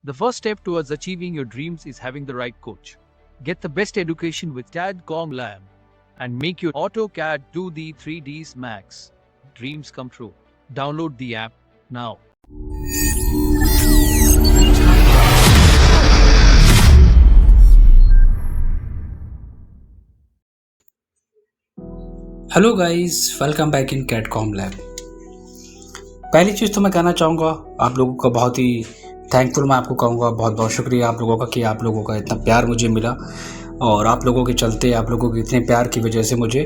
The first step towards achieving your dreams is having the right coach. Get the best education with CAD.com Lab and make your AutoCAD 2D 3Ds Max dreams come true. Download the app now. Hello guys, welcome back in CAD.com lab. पहली चीज़ तो मैं कहना चाहूँगा आप लोगों का बहुत ही thankful, मैं आपको कहूँगा बहुत बहुत शुक्रिया आप लोगों का कि आप लोगों का इतना प्यार मुझे मिला और आप लोगों के चलते, आप लोगों के इतने प्यार की वजह से मुझे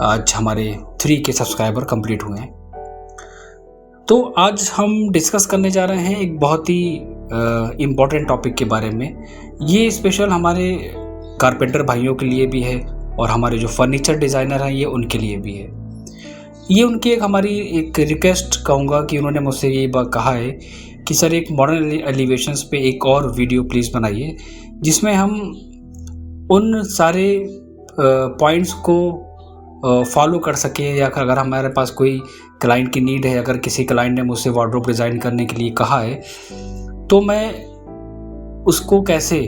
आज हमारे 3 के सब्सक्राइबर कंप्लीट हुए हैं। तो आज हम डिस्कस करने जा रहे हैं एक बहुत ही इम्पॉर्टेंट टॉपिक के बारे में। ये स्पेशल हमारे कारपेंटर भाइयों के लिए भी है और हमारे जो फर्नीचर डिज़ाइनर हैं ये उनके लिए भी है। ये उनकी हमारी एक रिक्वेस्ट कहूँगा कि उन्होंने मुझसे ये कहा है कि सर एक मॉडर्न एलिवेशंस पे एक और वीडियो प्लीज़ बनाइए जिसमें हम उन सारे पॉइंट्स को फॉलो कर सकें, या अगर हमारे पास कोई क्लाइंट की नीड है, अगर किसी क्लाइंट ने मुझसे वार्डरोब डिज़ाइन करने के लिए कहा है तो मैं उसको कैसे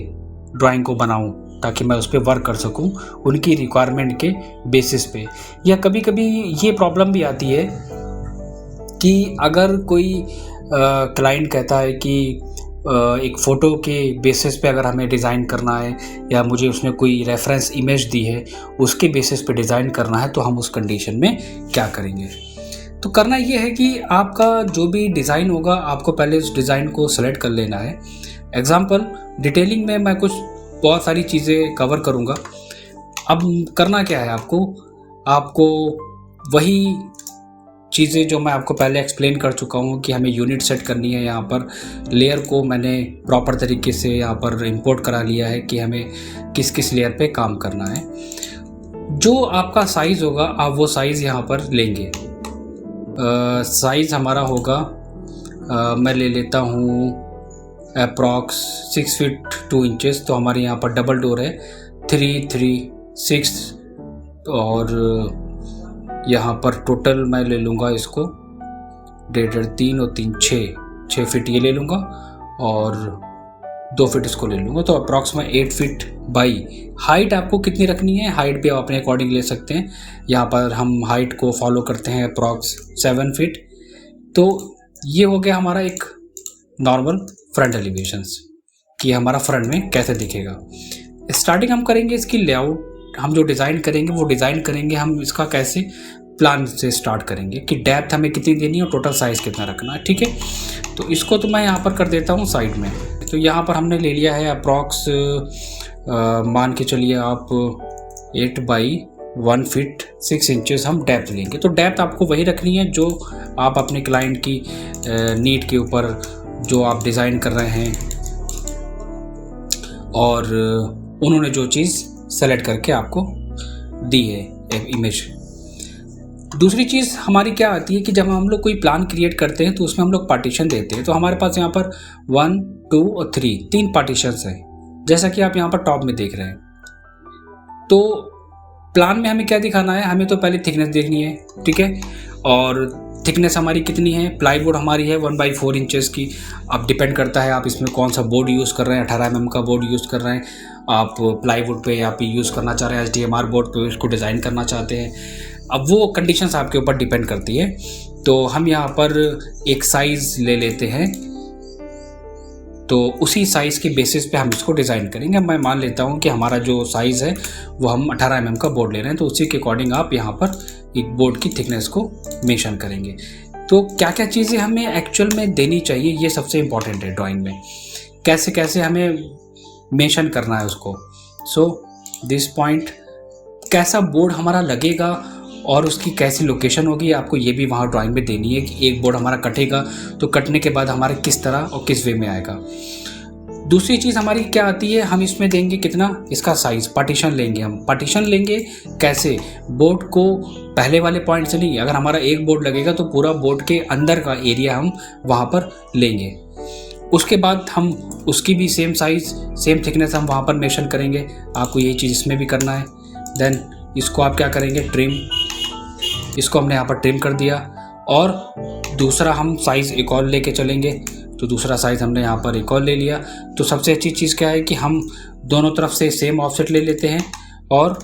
ड्राइंग को बनाऊं ताकि मैं उस पर वर्क कर सकूं उनकी रिक्वायरमेंट के बेसिस पे। या कभी कभी ये प्रॉब्लम भी आती है कि अगर कोई क्लाइंट कहता है कि एक फ़ोटो के बेसिस पे अगर हमें डिज़ाइन करना है या मुझे उसने कोई रेफरेंस इमेज दी है उसके बेसिस पे डिज़ाइन करना है, तो हम उस कंडीशन में क्या करेंगे। तो करना ये है कि आपका जो भी डिज़ाइन होगा आपको पहले उस डिज़ाइन को सेलेक्ट कर लेना है। एग्जाम्पल डिटेलिंग में मैं कुछ बहुत सारी चीज़ें कवर करूँगा। अब करना क्या है, आपको वही चीज़ें जो मैं आपको पहले एक्सप्लेन कर चुका हूँ कि हमें यूनिट सेट करनी है। यहाँ पर लेयर को मैंने प्रॉपर तरीके से यहाँ पर इंपोर्ट करा लिया है कि हमें किस किस लेयर पे काम करना है। जो आपका साइज़ होगा आप वो साइज़ यहाँ पर लेंगे। साइज़ हमारा होगा मैं ले लेता हूँ अप्रॉक्स 6 फीट 2 इंचेस। तो हमारे यहाँ पर डबल डोर है 3, 3, 6 और यहाँ पर टोटल मैं ले लूँगा इसको 1.5, 3 और 3, 6 फीट ये ले लूँगा और 2 फीट इसको ले लूँगा। तो अप्रॉक्स में 8 फीट बाई। हाइट आपको कितनी रखनी है, हाइट भी आप अपने अकॉर्डिंग ले सकते हैं। यहाँ पर हम हाइट को फॉलो करते हैं अप्रॉक्स 7 फीट। तो ये हो गया हमारा एक नॉर्मल फ्रंट एलिवेशंस कि हमारा फ्रंट में कैसे दिखेगा। स्टार्टिंग हम करेंगे इसकी लेआउट, हम जो डिज़ाइन करेंगे वो डिज़ाइन करेंगे हम इसका कैसे प्लान से स्टार्ट करेंगे कि डेप्थ हमें कितनी देनी है और टोटल साइज़ कितना रखना है। ठीक है, तो इसको तो मैं यहाँ पर कर देता हूँ साइड में। तो यहाँ पर हमने ले लिया है अप्रॉक्स मान के चलिए आप 8 बाई 1 फीट 6 इंचेस हम डेप्थ लेंगे। तो डेप्थ आपको वही रखनी है जो आप अपने क्लाइंट की नीड के ऊपर जो आप डिज़ाइन कर रहे हैं और उन्होंने जो चीज़ सेलेक्ट करके आपको दी है इमेज। दूसरी चीज़ हमारी क्या आती है कि जब हम लोग कोई प्लान क्रिएट करते हैं तो उसमें हम लोग पार्टीशन देते हैं। तो हमारे पास यहाँ पर 1, 2 और 3 पार्टीशंस हैं जैसा कि आप यहाँ पर टॉप में देख रहे हैं। तो प्लान में हमें क्या दिखाना है, हमें तो पहले थिकनेस देखनी है। ठीक है, और थिकनेस हमारी कितनी है, प्लाईवुड हमारी है 1/4 इंचेस की। अब डिपेंड करता है आप इसमें कौन सा बोर्ड यूज़ कर रहे हैं। 18 mm का बोर्ड यूज़ कर रहे हैं आप प्लाईवुड पे, आप यूज़ करना चाह रहे हैं HDMR बोर्ड पे, उसको डिज़ाइन करना चाहते हैं। अब वो कंडीशंस आपके ऊपर डिपेंड करती है। तो हम यहाँ पर एक साइज़ ले लेते हैं, तो उसी साइज़ के बेसिस पे हम इसको डिज़ाइन करेंगे। मैं मान लेता हूँ कि हमारा जो साइज़ है वो हम 18 mm का बोर्ड ले रहे हैं, तो उसी के अकॉर्डिंग आप यहाँ पर एक बोर्ड की थिकनेस को मेंशन करेंगे। तो क्या क्या चीज़ें हमें एक्चुअल में देनी चाहिए ये सबसे इम्पॉर्टेंट है ड्राइंग में, कैसे कैसे हमें मेंशन करना है उसको। सो दिस पॉइंट कैसा बोर्ड हमारा लगेगा और उसकी कैसी लोकेशन होगी आपको ये भी वहाँ ड्राइंग में देनी है कि एक बोर्ड हमारा कटेगा तो कटने के बाद हमारे किस तरह और किस वे में आएगा। दूसरी चीज़ हमारी क्या आती है, हम इसमें देंगे कितना, इसका साइज़। पार्टीशन लेंगे हम, पार्टीशन लेंगे कैसे, बोर्ड को पहले वाले पॉइंट से नहीं, अगर हमारा एक बोर्ड लगेगा तो पूरा बोर्ड के अंदर का एरिया हम वहाँ पर लेंगे। उसके बाद हम उसकी भी सेम साइज़ सेम थिकनेस हम वहाँ पर मेंशन करेंगे। आपको यही चीज़ इसमें भी करना है। देन इसको आप क्या करेंगे, ट्रिम, इसको हमने यहाँ पर ट्रिम कर दिया और दूसरा हम साइज़ एक और लेके चलेंगे तो दूसरा साइज़ हमने यहाँ पर एक और ले लिया। तो सबसे अच्छी चीज़ क्या है कि हम दोनों तरफ से सेम ऑफसेट ले लेते हैं और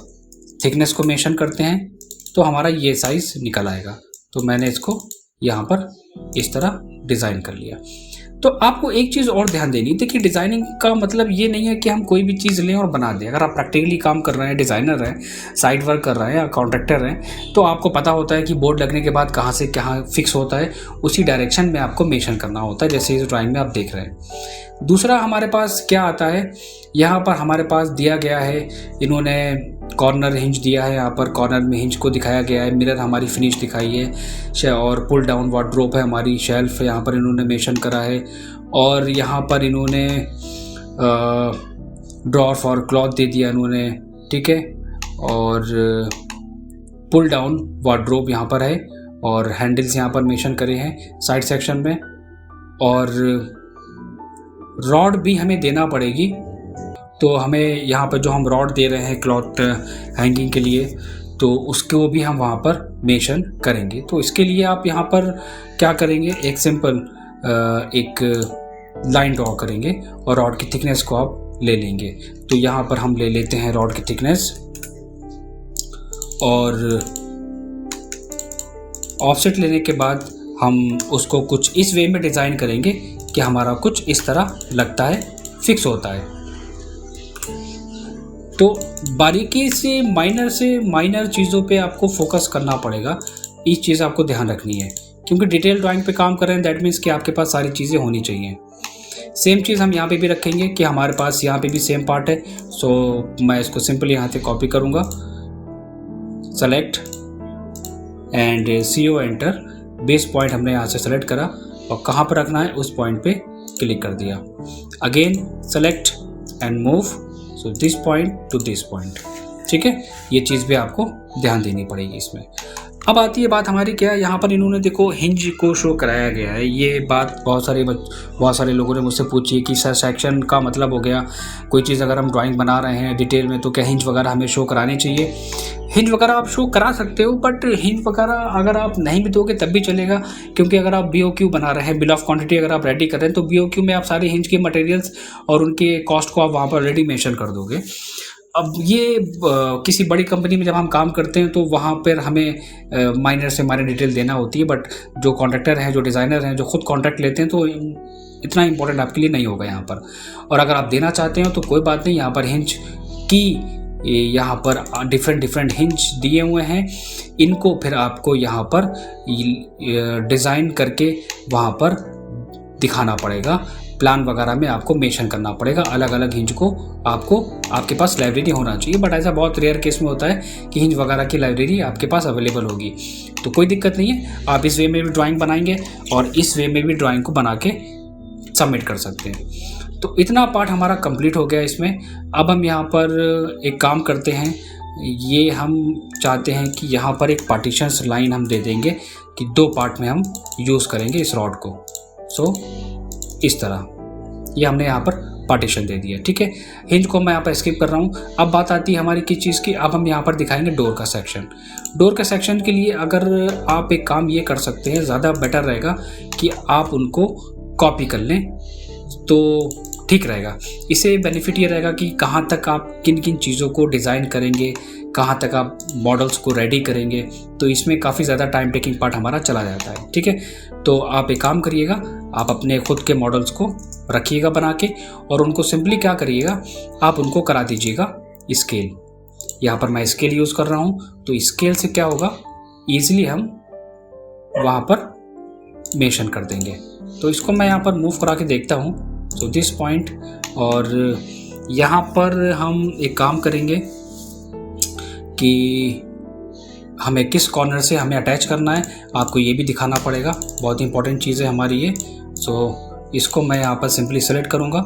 थिकनेस को मेंशन करते हैं, तो हमारा ये साइज़ निकल आएगा। तो मैंने इसको यहाँ पर इस तरह डिज़ाइन कर लिया। तो आपको एक चीज़ और ध्यान देनी है, देखिए डिज़ाइनिंग का मतलब ये नहीं है कि हम कोई भी चीज़ लें और बना दें। अगर आप प्रैक्टिकली काम कर रहे हैं, डिज़ाइनर हैं, साइट वर्क कर रहे हैं या कॉन्ट्रैक्टर हैं, तो आपको पता होता है कि बोर्ड लगने के बाद कहाँ से कहाँ फिक्स होता है, उसी डायरेक्शन में आपको मेंशन करना होता है, जैसे इस ड्राइंग में आप देख रहे हैं। दूसरा हमारे पास क्या आता है, यहाँ पर हमारे पास दिया गया है, इन्होंने कॉर्नर हिंज दिया है, यहाँ पर कॉर्नर में हिंज को दिखाया गया है, मिरर हमारी फिनिश दिखाई है, और पुल डाउन वार्डरोब है हमारी, शेल्फ यहाँ पर इन्होंने मेंशन करा है, और यहाँ पर इन्होंने ड्रॉअर फॉर क्लॉथ दे दिया इन्होंने, ठीक है, और पुल डाउन वार्डरोब यहाँ पर है, और हैंडल्स यहाँ पर मेंशन करे हैं साइड सेक्शन में, और रॉड भी हमें देना पड़ेगी। तो हमें यहाँ पर जो हम रॉड दे रहे हैं क्लॉथ हैंगिंग के लिए, तो उसको भी हम वहाँ पर मेंशन करेंगे। तो इसके लिए आप यहाँ पर क्या करेंगे, एक सिंपल एक लाइन ड्रॉ करेंगे और रॉड की थिकनेस को आप ले लेंगे। तो यहाँ पर हम ले लेते हैं रॉड की थिकनेस, और ऑफसेट लेने के बाद हम उसको कुछ इस वे में डिज़ाइन करेंगे कि हमारा कुछ इस तरह लगता है, फिक्स होता है। तो बारीकी से माइनर चीज़ों पे आपको फोकस करना पड़ेगा, इस चीज़ आपको ध्यान रखनी है, क्योंकि डिटेल ड्राइंग पे काम कर रहे हैं, दैट मीन्स कि आपके पास सारी चीज़ें होनी चाहिए। सेम चीज़ हम यहाँ पे भी रखेंगे कि हमारे पास यहाँ पे भी सेम पार्ट है। सो मैं इसको सिंपली यहाँ से कॉपी करूँगा, select and CO enter, base point हमने यहाँ से सेलेक्ट करा और कहाँ पर रखना है उस पॉइंट पे क्लिक कर दिया। Again select and move, so this point two this point, ठीक है। ये चीज़ भी आपको ध्यान देनी पड़ेगी इसमें। अब आती है बात हमारी, क्या है, यहाँ पर इन्होंने देखो हिंज को शो कराया गया है। ये बात बहुत सारे लोगों ने मुझसे पूछी कि सर सेक्शन का मतलब हो गया, कोई चीज़ अगर हम ड्राइंग बना रहे हैं डिटेल में तो क्या हिंज वगैरह हमें शो करानी चाहिए। हिंज वगैरह आप शो करा सकते हो, बट हिंज वगैरह अगर आप नहीं भी दोगे तब भी चलेगा, क्योंकि अगर आप BOQ बना रहे हैं, बिल ऑफ क्वांटिटी अगर आप रेडी कर रहे हैं, तो BOQ में आप सारे हिंज के मटेरियल्स और उनके कॉस्ट को आप वहाँ पर ऑलरेडी मेंशन कर दोगे। अब ये किसी बड़ी कंपनी में जब हम काम करते हैं तो वहाँ पर हमें माइनर से माइनर डिटेल देना होती है, बट जो कॉन्ट्रैक्टर हैं, जो डिज़ाइनर हैं, जो खुद कॉन्ट्रैक्ट लेते हैं, तो इतना इंपॉर्टेंट आपके लिए नहीं होगा यहाँ पर। और अगर आप देना चाहते हो तो कोई बात नहीं, यहाँ पर हिंज की यहाँ पर डिफरेंट हिंज दिए हुए हैं, इनको फिर आपको यहाँ पर डिज़ाइन करके वहाँ पर दिखाना पड़ेगा, प्लान वगैरह में आपको मेंशन करना पड़ेगा, अलग अलग हिंज को आपको आपके पास लाइब्रेरी होना चाहिए। बट ऐसा बहुत रेयर केस में होता है कि हिंज वगैरह की लाइब्रेरी आपके पास अवेलेबल होगी, तो कोई दिक्कत नहीं है, आप इस वे में भी ड्राइंग बनाएंगे और इस वे में भी ड्राइंग को बना के सबमिट कर सकते हैं। तो इतना पार्ट हमारा कंप्लीट हो गया इसमें। अब हम यहाँ पर एक काम करते हैं, ये हम चाहते हैं कि यहाँ पर एक पार्टीशंस लाइन हम दे देंगे कि 2 पार्ट में हम यूज़ करेंगे इस रॉड को। सो इस तरह ये हमने यहाँ पर पार्टीशन दे दिया, ठीक है। हिंज को मैं यहाँ पर स्किप कर रहा हूँ। अब बात आती है हमारी किस चीज़ की, अब हम यहाँ पर दिखाएंगे डोर का सेक्शन। डोर के सेक्शन के लिए अगर आप एक काम ये कर सकते हैं, ज़्यादा बेटर रहेगा कि आप उनको कॉपी कर लें तो ठीक रहेगा। इससे बेनिफिट ये रहेगा कि कहाँ तक आप किन किन चीज़ों को डिज़ाइन करेंगे, कहाँ तक आप मॉडल्स को रेडी करेंगे, तो इसमें काफ़ी ज़्यादा टाइम टेकिंग पार्ट हमारा चला जाता है, ठीक है। तो आप एक काम करिएगा, आप अपने खुद के मॉडल्स को रखिएगा बना के, और उनको सिंपली क्या करिएगा, आप उनको करा दीजिएगा स्केल। यहाँ पर मैं स्केल यूज़ कर रहा हूँ, तो स्केल से क्या होगा, ईजिली हम वहाँ पर मेंशन कर देंगे। तो इसको मैं यहाँ पर मूव करा के देखता हूँ, तो दिस पॉइंट, और यहाँ पर हम एक काम करेंगे कि हमें किस कॉर्नर से हमें अटैच करना है, आपको ये भी दिखाना पड़ेगा, बहुत इंपॉर्टेंट चीज़ है हमारी ये। सो इसको मैं यहाँ पर सिंपली सेलेक्ट करूँगा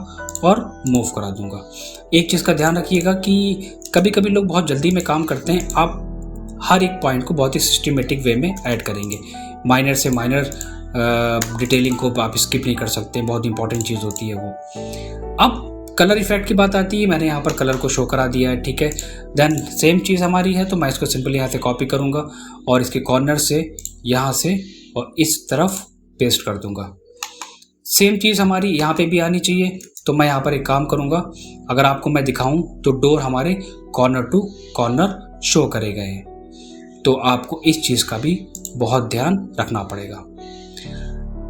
और मूव करा दूँगा। एक चीज़ का ध्यान रखिएगा कि कभी कभी लोग बहुत जल्दी में काम करते हैं, आप हर एक पॉइंट को बहुत ही सिस्टमेटिक वे में ऐड करेंगे, माइनर से माइनर डिटेलिंग को आप स्किप नहीं कर सकते, बहुत इंपॉर्टेंट चीज़ होती है वो। अब कलर इफेक्ट की बात आती है, मैंने यहाँ पर कलर को शो करा दिया है, ठीक है। देन सेम चीज़ हमारी है, तो मैं इसको सिंपली यहाँ से कॉपी करूँगा और इसके कॉर्नर से यहाँ से और इस तरफ पेस्ट कर दूँगा। सेम चीज़ हमारी यहाँ पे भी आनी चाहिए। तो मैं यहाँ पर एक काम करूँगा, अगर आपको मैं दिखाऊं तो डोर हमारे कॉर्नर टू कॉर्नर शो करे गए हैं। तो आपको इस चीज़ का भी बहुत ध्यान रखना पड़ेगा।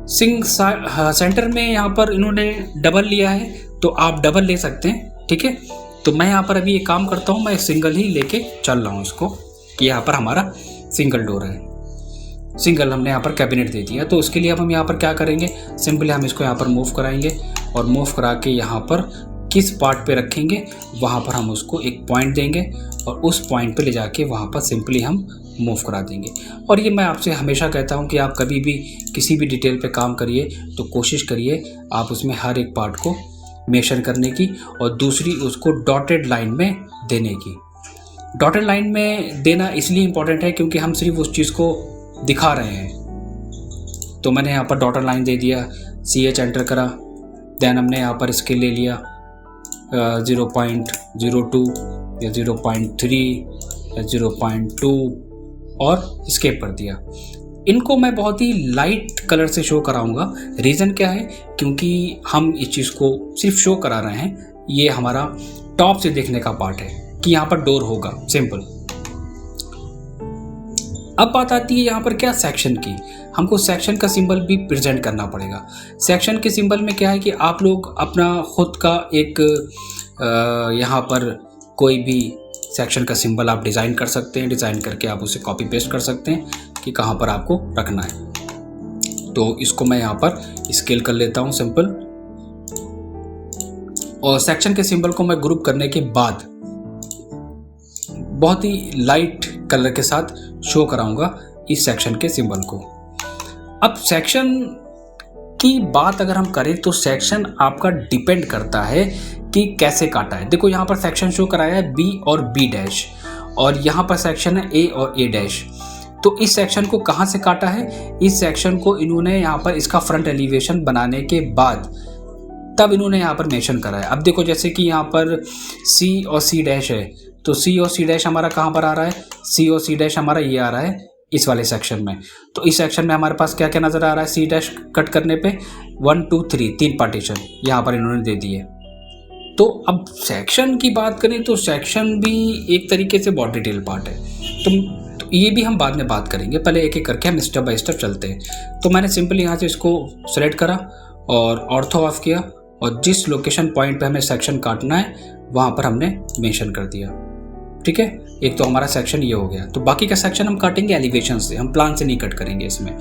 सेंटर में यहाँ पर इन्होंने डबल लिया है, तो आप डबल ले सकते हैं, ठीक है। तो मैं यहाँ पर अभी एक काम करता हूँ, मैं सिंगल ही लेके चल रहा हूँ इसको, कि यहाँ पर हमारा सिंगल डोर है, सिंगल हमने यहाँ पर कैबिनेट दे दिया। तो उसके लिए अब हम यहाँ पर क्या करेंगे, सिंपली हम इसको यहाँ पर मूव कराएंगे और मूव करा के यहाँ पर किस पार्ट पे रखेंगे वहाँ पर हम उसको एक पॉइंट देंगे और उस पॉइंट पे ले जाके वहाँ पर सिंपली हम मूव करा देंगे। और ये मैं आपसे हमेशा कहता हूँ कि आप कभी भी किसी भी डिटेल पे काम करिए तो कोशिश करिए आप उसमें हर एक पार्ट को मेंशन करने की, और दूसरी उसको डॉटेड लाइन में देने की। डॉटेड लाइन में देना इसलिए इम्पॉर्टेंट है क्योंकि हम सिर्फ उस चीज़ को दिखा रहे हैं। तो मैंने यहाँ पर डॉटेड लाइन दे दिया, CH एंटर करा, देन हमने यहाँ पर स्केल ले लिया 0.02 या 0.3 या 0.2 और स्केप कर दिया। इनको मैं बहुत ही लाइट कलर से शो कराऊंगा। रीज़न क्या है, क्योंकि हम इस चीज़ को सिर्फ शो करा रहे हैं, ये हमारा टॉप से देखने का पार्ट है कि यहाँ पर डोर होगा, सिंपल। अब बात आती है यहाँ पर क्या, सेक्शन की। हमको सेक्शन का सिंबल भी प्रेजेंट करना पड़ेगा। सेक्शन के सिंबल में क्या है कि आप लोग अपना खुद का एक यहाँ पर कोई भी सेक्शन का सिंबल आप डिज़ाइन कर सकते हैं। डिज़ाइन करके आप उसे कॉपी पेस्ट कर सकते हैं कि कहाँ पर आपको रखना है। तो इसको मैं यहाँ पर स्केल कर लेता हूँ सिंपल, और सेक्शन के सिंबल को मैं ग्रुप करने के बाद बहुत ही लाइट कलर के साथ शो कराऊंगा इस सेक्शन के सिंबल को। अब सेक्शन की बात अगर हम करें तो सेक्शन आपका डिपेंड करता है कि कैसे काटा है। देखो यहाँ पर सेक्शन शो कराया है B और B डैश, और यहाँ पर सेक्शन है A और A डैश। तो इस सेक्शन को कहाँ से काटा है, इस सेक्शन को इन्होंने यहाँ पर इसका फ्रंट एलिवेशन बनाने के बाद तब इन्होंने यहाँ पर मेंशन करा है। अब देखो जैसे कि यहाँ पर C और C डैश है, तो C और C डैश हमारा कहाँ पर आ रहा है, C और C डैश हमारा ये आ रहा है इस वाले सेक्शन में। तो इस सेक्शन में हमारे पास क्या क्या नज़र आ रहा है, C डैश कट करने पे 1 2 3 3 पार्टीशन यहाँ पर इन्होंने दे दिए। तो अब सेक्शन की बात करें तो सेक्शन भी एक तरीके से बहुत डिटेल पार्ट है। तो ये भी हम बाद में बात करेंगे, पहले एक एक करके हम स्टेप बाय स्टेप चलते हैं। तो मैंने सिंपली यहाँ से इसको सेलेक्ट करा और ऑर्थो ऑफ किया, और जिस लोकेशन पॉइंट पे हमें सेक्शन काटना है वहाँ पर हमने मेंशन कर दिया, ठीक है। एक तो हमारा सेक्शन ये हो गया। तो बाकी का सेक्शन हम काटेंगे एलिवेशन से, हम प्लान से नहीं कट करेंगे इसमें,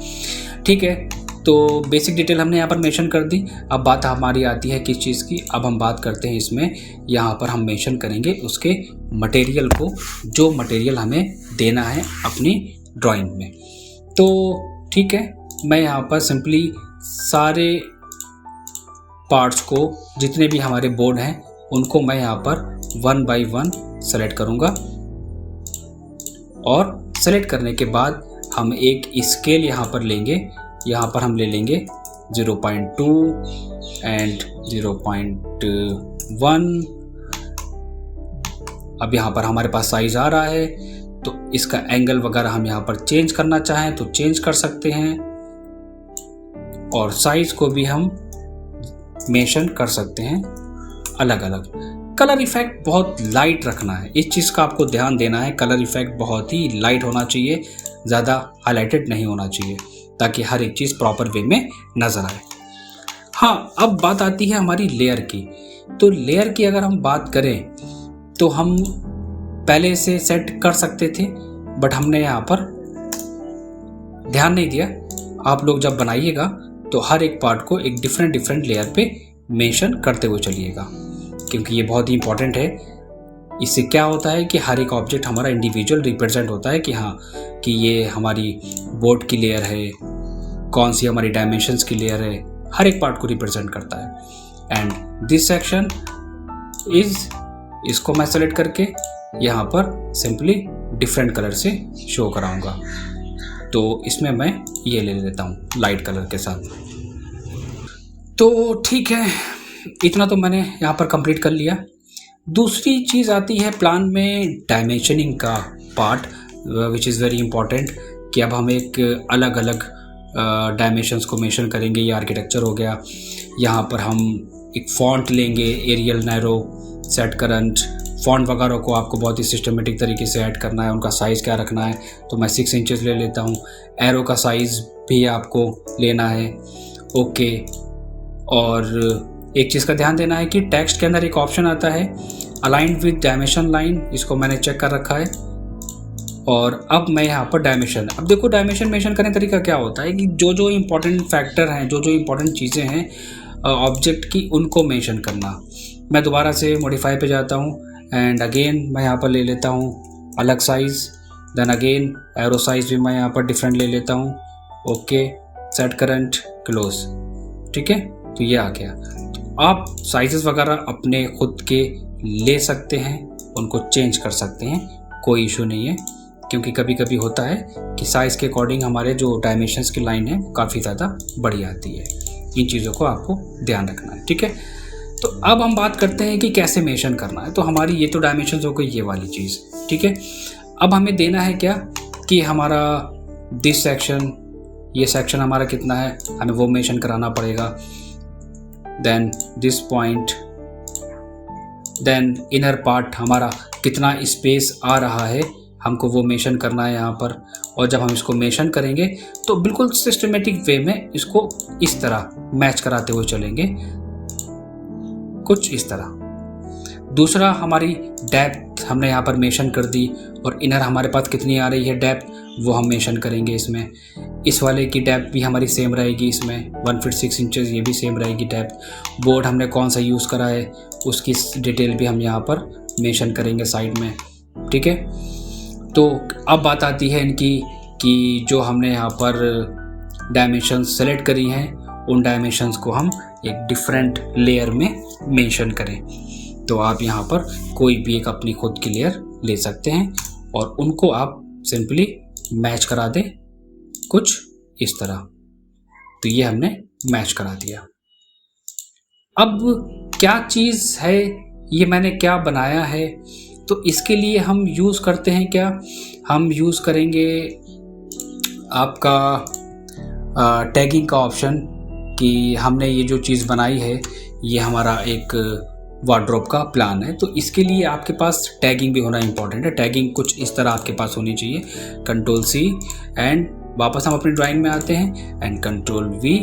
ठीक है। तो बेसिक डिटेल हमने यहाँ पर मेंशन कर दी। अब बात हमारी आती है किस चीज़ की, अब हम बात करते हैं इसमें, यहाँ पर हम मेंशन करेंगे उसके मटेरियल को, जो मटेरियल हमें देना है अपनी ड्राइंग में। तो ठीक है, मैं यहाँ पर सिंपली सारे पार्ट्स को, जितने भी हमारे बोर्ड हैं उनको मैं यहाँ पर 1 बाय 1 सेलेक्ट करूँगा, और सेलेक्ट करने के बाद हम एक स्केल यहाँ पर लेंगे। यहाँ पर हम ले लेंगे 0.2 एंड 0.1। अब यहाँ पर हमारे पास साइज आ रहा है, तो इसका एंगल वगैरह हम यहाँ पर चेंज करना चाहें तो चेंज कर सकते हैं, और साइज को भी हम मेंशन कर सकते हैं अलग अलग। कलर इफेक्ट बहुत लाइट रखना है, इस चीज़ का आपको ध्यान देना है। कलर इफेक्ट बहुत ही लाइट होना चाहिए, ज़्यादा हाईलाइटेड नहीं होना चाहिए, ताकि हर एक चीज़ प्रॉपर वे में नज़र आए। हाँ, अब बात आती है हमारी लेयर की। तो लेयर की अगर हम बात करें तो हम पहले से सेट कर सकते थे, बट हमने यहाँ पर ध्यान नहीं दिया। आप लोग जब बनाइएगा तो हर एक पार्ट को एक डिफरेंट लेयर पे मेंशन करते हुए चलिएगा, क्योंकि ये बहुत ही इंपॉर्टेंट है। इससे क्या होता है कि हर एक ऑब्जेक्ट हमारा इंडिविजुअल रिप्रेजेंट होता है कि हाँ, कि ये हमारी बोर्ड की लेयर है, कौन सी हमारी डायमेंशंस की लेयर है, हर एक पार्ट को रिप्रेजेंट करता है। एंड दिस सेक्शन इज, इसको मैं सेलेक्ट करके यहाँ पर सिंपली डिफरेंट कलर से शो कराऊंगा। तो इसमें मैं ये ले लेता हूँ लाइट कलर के साथ। तो ठीक है, इतना तो मैंने यहाँ पर कंप्लीट कर लिया। दूसरी चीज़ आती है प्लान में डायमेंशनिंग का part, which is very important, कि अब हम एक अलग अलग डायमेंशंस को मेंशन करेंगे। ये आर्किटेक्चर हो गया। यहाँ पर हम एक फॉन्ट लेंगे, Arial, narrow, set current. Font वगैरह को आपको बहुत ही सिस्टमेटिक तरीके से ऐड करना है, उनका साइज़ क्या रखना है, तो मैं 6 इंचेस ले लेता हूँ। एरो का साइज़ भी आपको लेना है, ओके। और एक चीज़ का ध्यान देना है कि टेक्स्ट के अंदर एक ऑप्शन आता है अलाइंड विद डायमेंशन लाइन, इसको मैंने चेक कर रखा है। और अब मैं यहाँ पर डायमेंशन, अब देखो डायमेंशन मेंशन करने का तरीका क्या होता है कि जो जो इम्पोर्टेंट फैक्टर हैं, जो जो इम्पोर्टेंट चीज़ें हैं ऑब्जेक्ट की, उनको मेंशन करना। मैं दोबारा से मॉडिफाई पे जाता हूँ एंड अगेन मैं यहाँ पर ले लेता हूँ अलग size, then again arrow size भी मैं यहाँ पर डिफरेंट ले लेता हूँ, ओके। सेट करंट, क्लोज, ठीक है। तो ये आ गया। तो आप साइजेस वगैरह अपने खुद के ले सकते हैं, उनको चेंज कर सकते हैं, कोई इशू नहीं है। क्योंकि कभी कभी होता है कि साइज़ के अकॉर्डिंग हमारे जो डायमेंशंस की लाइन है वो काफ़ी ज़्यादा बड़ी आती है। इन चीज़ों को आपको ध्यान रखना है, ठीक है। तो अब हम बात करते हैं कि कैसे मेंशन करना है। तो हमारी ये तो डायमेंशंस हो गई, ये वाली चीज़, ठीक है। अब हमें देना है क्या कि हमारा दिस सेक्शन, ये सेक्शन हमारा कितना है, हमें वो मेंशन कराना पड़ेगा। Then this point, then inner part हमारा कितना स्पेस आ रहा है, हमको वो मेंशन करना है यहाँ पर। और जब हम इसको मेंशन करेंगे तो बिल्कुल सिस्टमेटिक वे में इसको इस तरह मैच कराते हुए चलेंगे, कुछ इस तरह। दूसरा, हमारी डेप्थ हमने यहाँ पर मेंशन कर दी और इनर हमारे पास कितनी आ रही है डेप्थ, वो हम मेंशन करेंगे इसमें। इस वाले की डेप्थ भी हमारी सेम रहेगी, इसमें 1 फीट 6 इंचेस, ये भी सेम रहेगी डेप्थ। बोर्ड हमने कौन सा यूज़ करा है उसकी डिटेल भी हम यहाँ पर मेंशन करेंगे साइड में, ठीक है। तो अब बात आती है इनकी कि जो हमने यहाँ पर डायमेंशंस सेलेक्ट करी हैं, उन डायमेंशंस को हम एक डिफरेंट लेयर में मेंशन करें। तो आप यहाँ पर कोई भी एक अपनी खुद की लेयर ले सकते हैं और उनको आप सिंपली मैच करा दें कुछ इस तरह। तो ये हमने मैच करा दिया। अब क्या चीज़ है ये, मैंने क्या बनाया है, तो इसके लिए हम यूज़ करते हैं क्या, हम यूज़ करेंगे आपका टैगिंग का ऑप्शन। कि हमने ये जो चीज़ बनाई है ये हमारा एक वार्डरोब का प्लान है, तो इसके लिए आपके पास टैगिंग भी होना इंपॉर्टेंट है। टैगिंग कुछ इस तरह आपके पास होनी चाहिए। कंट्रोल C एंड वापस हम अपनी ड्राइंग में आते हैं एंड कंट्रोल V,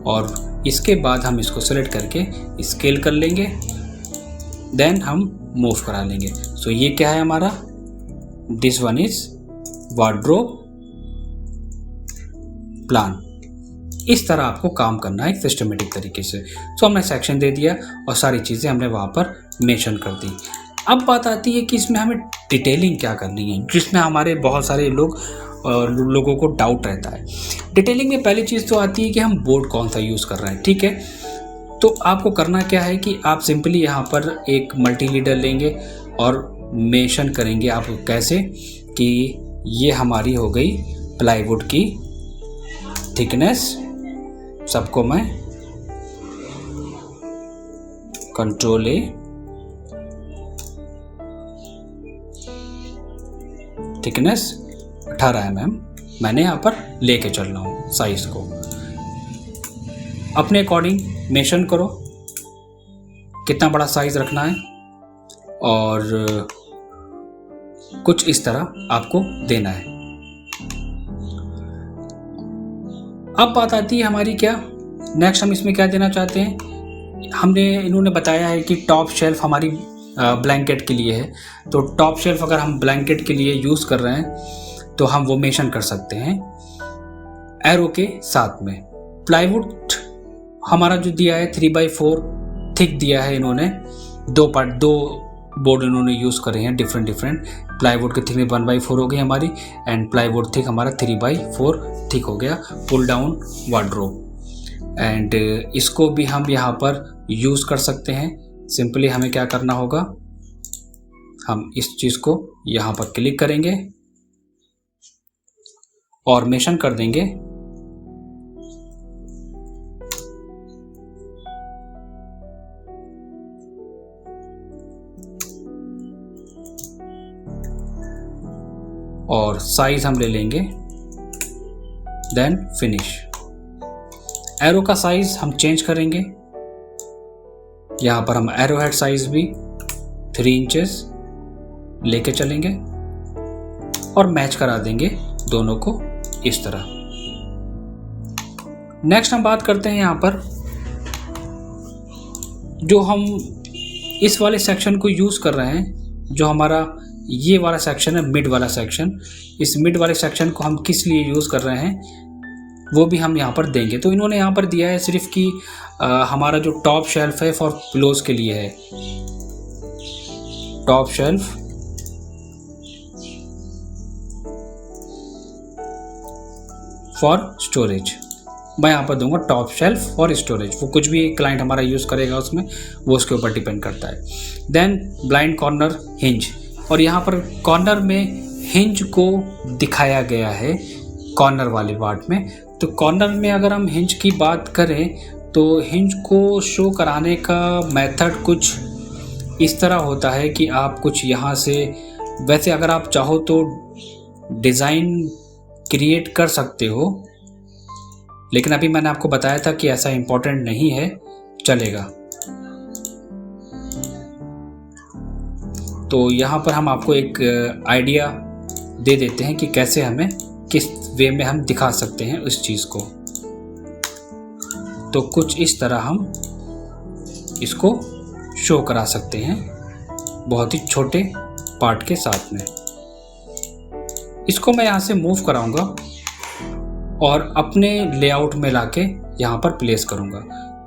और इसके बाद हम इसको सेलेक्ट करके स्केल कर लेंगे, देन हम मूव करा लेंगे। सो ये क्या है हमारा, this one is wardrobe plan. इस तरह आपको काम करना है सिस्टमेटिक तरीके से। सो हमने सेक्शन दे दिया और सारी चीज़ें हमने वहाँ पर मेंशन कर दी। अब बात आती है कि इसमें हमें डिटेलिंग क्या करनी है, जिसमें हमारे बहुत सारे लोगों को डाउट रहता है। डिटेलिंग में पहली चीज़ तो आती है कि हम बोर्ड कौन सा यूज़ कर रहे हैं, ठीक है। तो आपको करना क्या है कि आप सिंपली यहाँ पर एक मल्टी लीडर लेंगे और मेंशन करेंगे आप कैसे कि ये हमारी हो गई प्लाईवुड की थिकनेस। सबको मैं कंट्रोल A, थिकनेस 18 mm मैंने यहाँ पर लेके चल रहा हूँ। साइज को अपने अकॉर्डिंग मेंशन करो कितना बड़ा साइज रखना है, और कुछ इस तरह आपको देना है। अब बात आती है हमारी क्या नेक्स्ट, हम इसमें क्या देना चाहते हैं। इन्होंने बताया है कि टॉप शेल्फ हमारी ब्लैंकेट के लिए है, तो टॉप शेल्फ अगर हम ब्लैंकेट के लिए यूज़ कर रहे हैं तो हम वो मेंशन कर सकते हैं एरो के साथ में। प्लाईवुड हमारा जो दिया है 3x4 थिक दिया है इन्होंने, दो बोर्ड इन्होंने यूज़ करे हैं डिफरेंट। प्लाईवुड की थिकनेस 1x4 हो गई हमारी एंड प्लाईवुड थिक हमारा 3x4 थिक हो गया पुल डाउन वार्डरोब। एंड इसको भी हम यहाँ पर यूज़ कर सकते हैं। सिंपली हमें क्या करना होगा, हम इस चीज़ को यहाँ पर क्लिक करेंगे और मेंशन कर देंगे और साइज हम ले लेंगे देन फिनिश। एरो का साइज हम चेंज करेंगे, यहाँ पर हम एरो हेड साइज भी 3 इंचेस लेके चलेंगे और मैच करा देंगे दोनों को इस तरह। नेक्स्ट हम बात करते हैं यहाँ पर जो हम इस वाले सेक्शन को यूज कर रहे हैं, जो हमारा ये वाला सेक्शन है, मिड वाला सेक्शन। इस मिड वाले सेक्शन को हम किस लिए यूज कर रहे हैं वो भी हम यहाँ पर देंगे। तो इन्होंने यहाँ पर दिया है सिर्फ कि हमारा जो टॉप शेल्फ है फॉर पिलोज के लिए है, टॉप शेल्फ फॉर स्टोरेज। मैं यहाँ पर दूंगा टॉप शेल्फ फॉर स्टोरेज। वो कुछ भी क्लाइंट हमारा यूज करेगा उसमें, वो उसके ऊपर डिपेंड करता है। देन ब्लाइंड कॉर्नर हिंज, और यहाँ पर कॉर्नर में हिंज को दिखाया गया है कॉर्नर वाले पार्ट में। तो कॉर्नर में अगर हम हिंज की बात करें तो हिंज को शो कराने का मेथड कुछ इस तरह होता है कि आप कुछ यहाँ से, वैसे अगर आप चाहो तो डिज़ाइन क्रिएट कर सकते हो, लेकिन अभी मैंने आपको बताया था कि ऐसा इम्पोर्टेंट नहीं है, चलेगा। तो यहाँ पर हम आपको एक आइडिया दे देते हैं कि कैसे हमें किस वे में हम दिखा सकते हैं उस चीज़ को। तो कुछ इस तरह हम इसको शो करा सकते हैं बहुत ही छोटे पार्ट के साथ में। इसको मैं यहाँ से मूव कराऊंगा और अपने लेआउट में लाके यहाँ पर प्लेस करूँगा।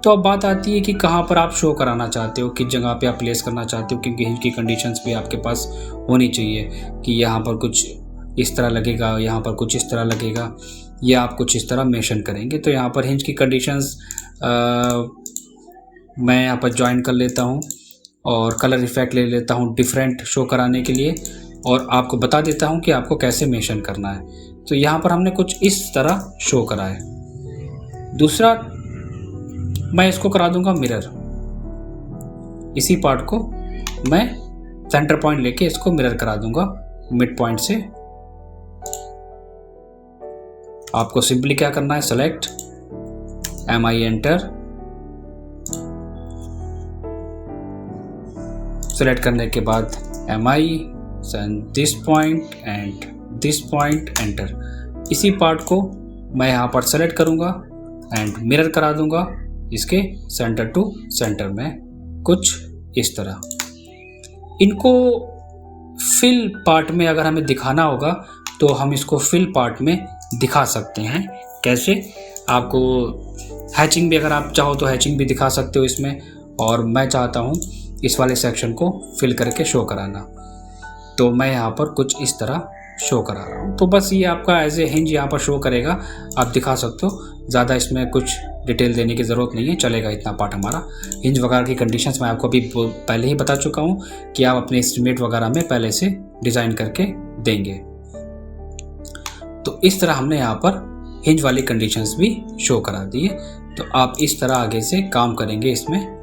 तो अब बात आती है कि कहाँ पर आप शो कराना चाहते हो, किस जगह पे आप प्लेस करना चाहते हो, क्योंकि हिंज की कंडीशंस भी आपके पास होनी चाहिए कि यहाँ पर कुछ इस तरह लगेगा, यहाँ पर कुछ इस तरह लगेगा, या आप कुछ इस तरह मेंशन करेंगे। तो यहाँ पर हिंज की कंडीशंस मैं यहाँ पर ज्वाइन कर लेता हूँ और कलर इफेक्ट ले लेता हूँ डिफरेंट शो कराने के लिए, और आपको बता देता हूँ कि आपको कैसे मेंशन करना है। तो यहाँ पर हमने कुछ इस तरह शो करा है। दूसरा मैं इसको करा दूंगा मिरर। इसी पार्ट को मैं सेंटर पॉइंट लेके इसको मिरर करा दूंगा मिड पॉइंट से। आपको सिंपली क्या करना है, सेलेक्ट MI एंटर। सेलेक्ट करने के बाद MI this point and this point enter. इसी पार्ट को मैं यहाँ पर सेलेक्ट करूँगा एंड मिरर करा दूंगा इसके सेंटर टू सेंटर में कुछ इस तरह। इनको फिल पार्ट में अगर हमें दिखाना होगा तो हम इसको फिल पार्ट में दिखा सकते हैं। कैसे, आपको हैचिंग भी अगर आप चाहो तो हैचिंग भी दिखा सकते हो इसमें, और मैं चाहता हूँ इस वाले सेक्शन को फिल करके शो कराना, तो मैं यहाँ पर कुछ इस तरह शो करा रहा हूँ। तो बस ये आपका एज ए हिंज यहाँ पर शो करेगा, आप दिखा सकते हो। ज़्यादा इसमें कुछ डिटेल देने की ज़रूरत नहीं है, चलेगा इतना पार्ट हमारा। हिंज वगैरह की कंडीशंस मैं आपको अभी पहले ही बता चुका हूँ कि आप अपने एस्टिमेट वगैरह में पहले से डिज़ाइन करके देंगे। तो इस तरह हमने यहाँ पर हिंज वाली कंडीशंस भी शो करा दी है। तो आप इस तरह आगे से काम करेंगे, इसमें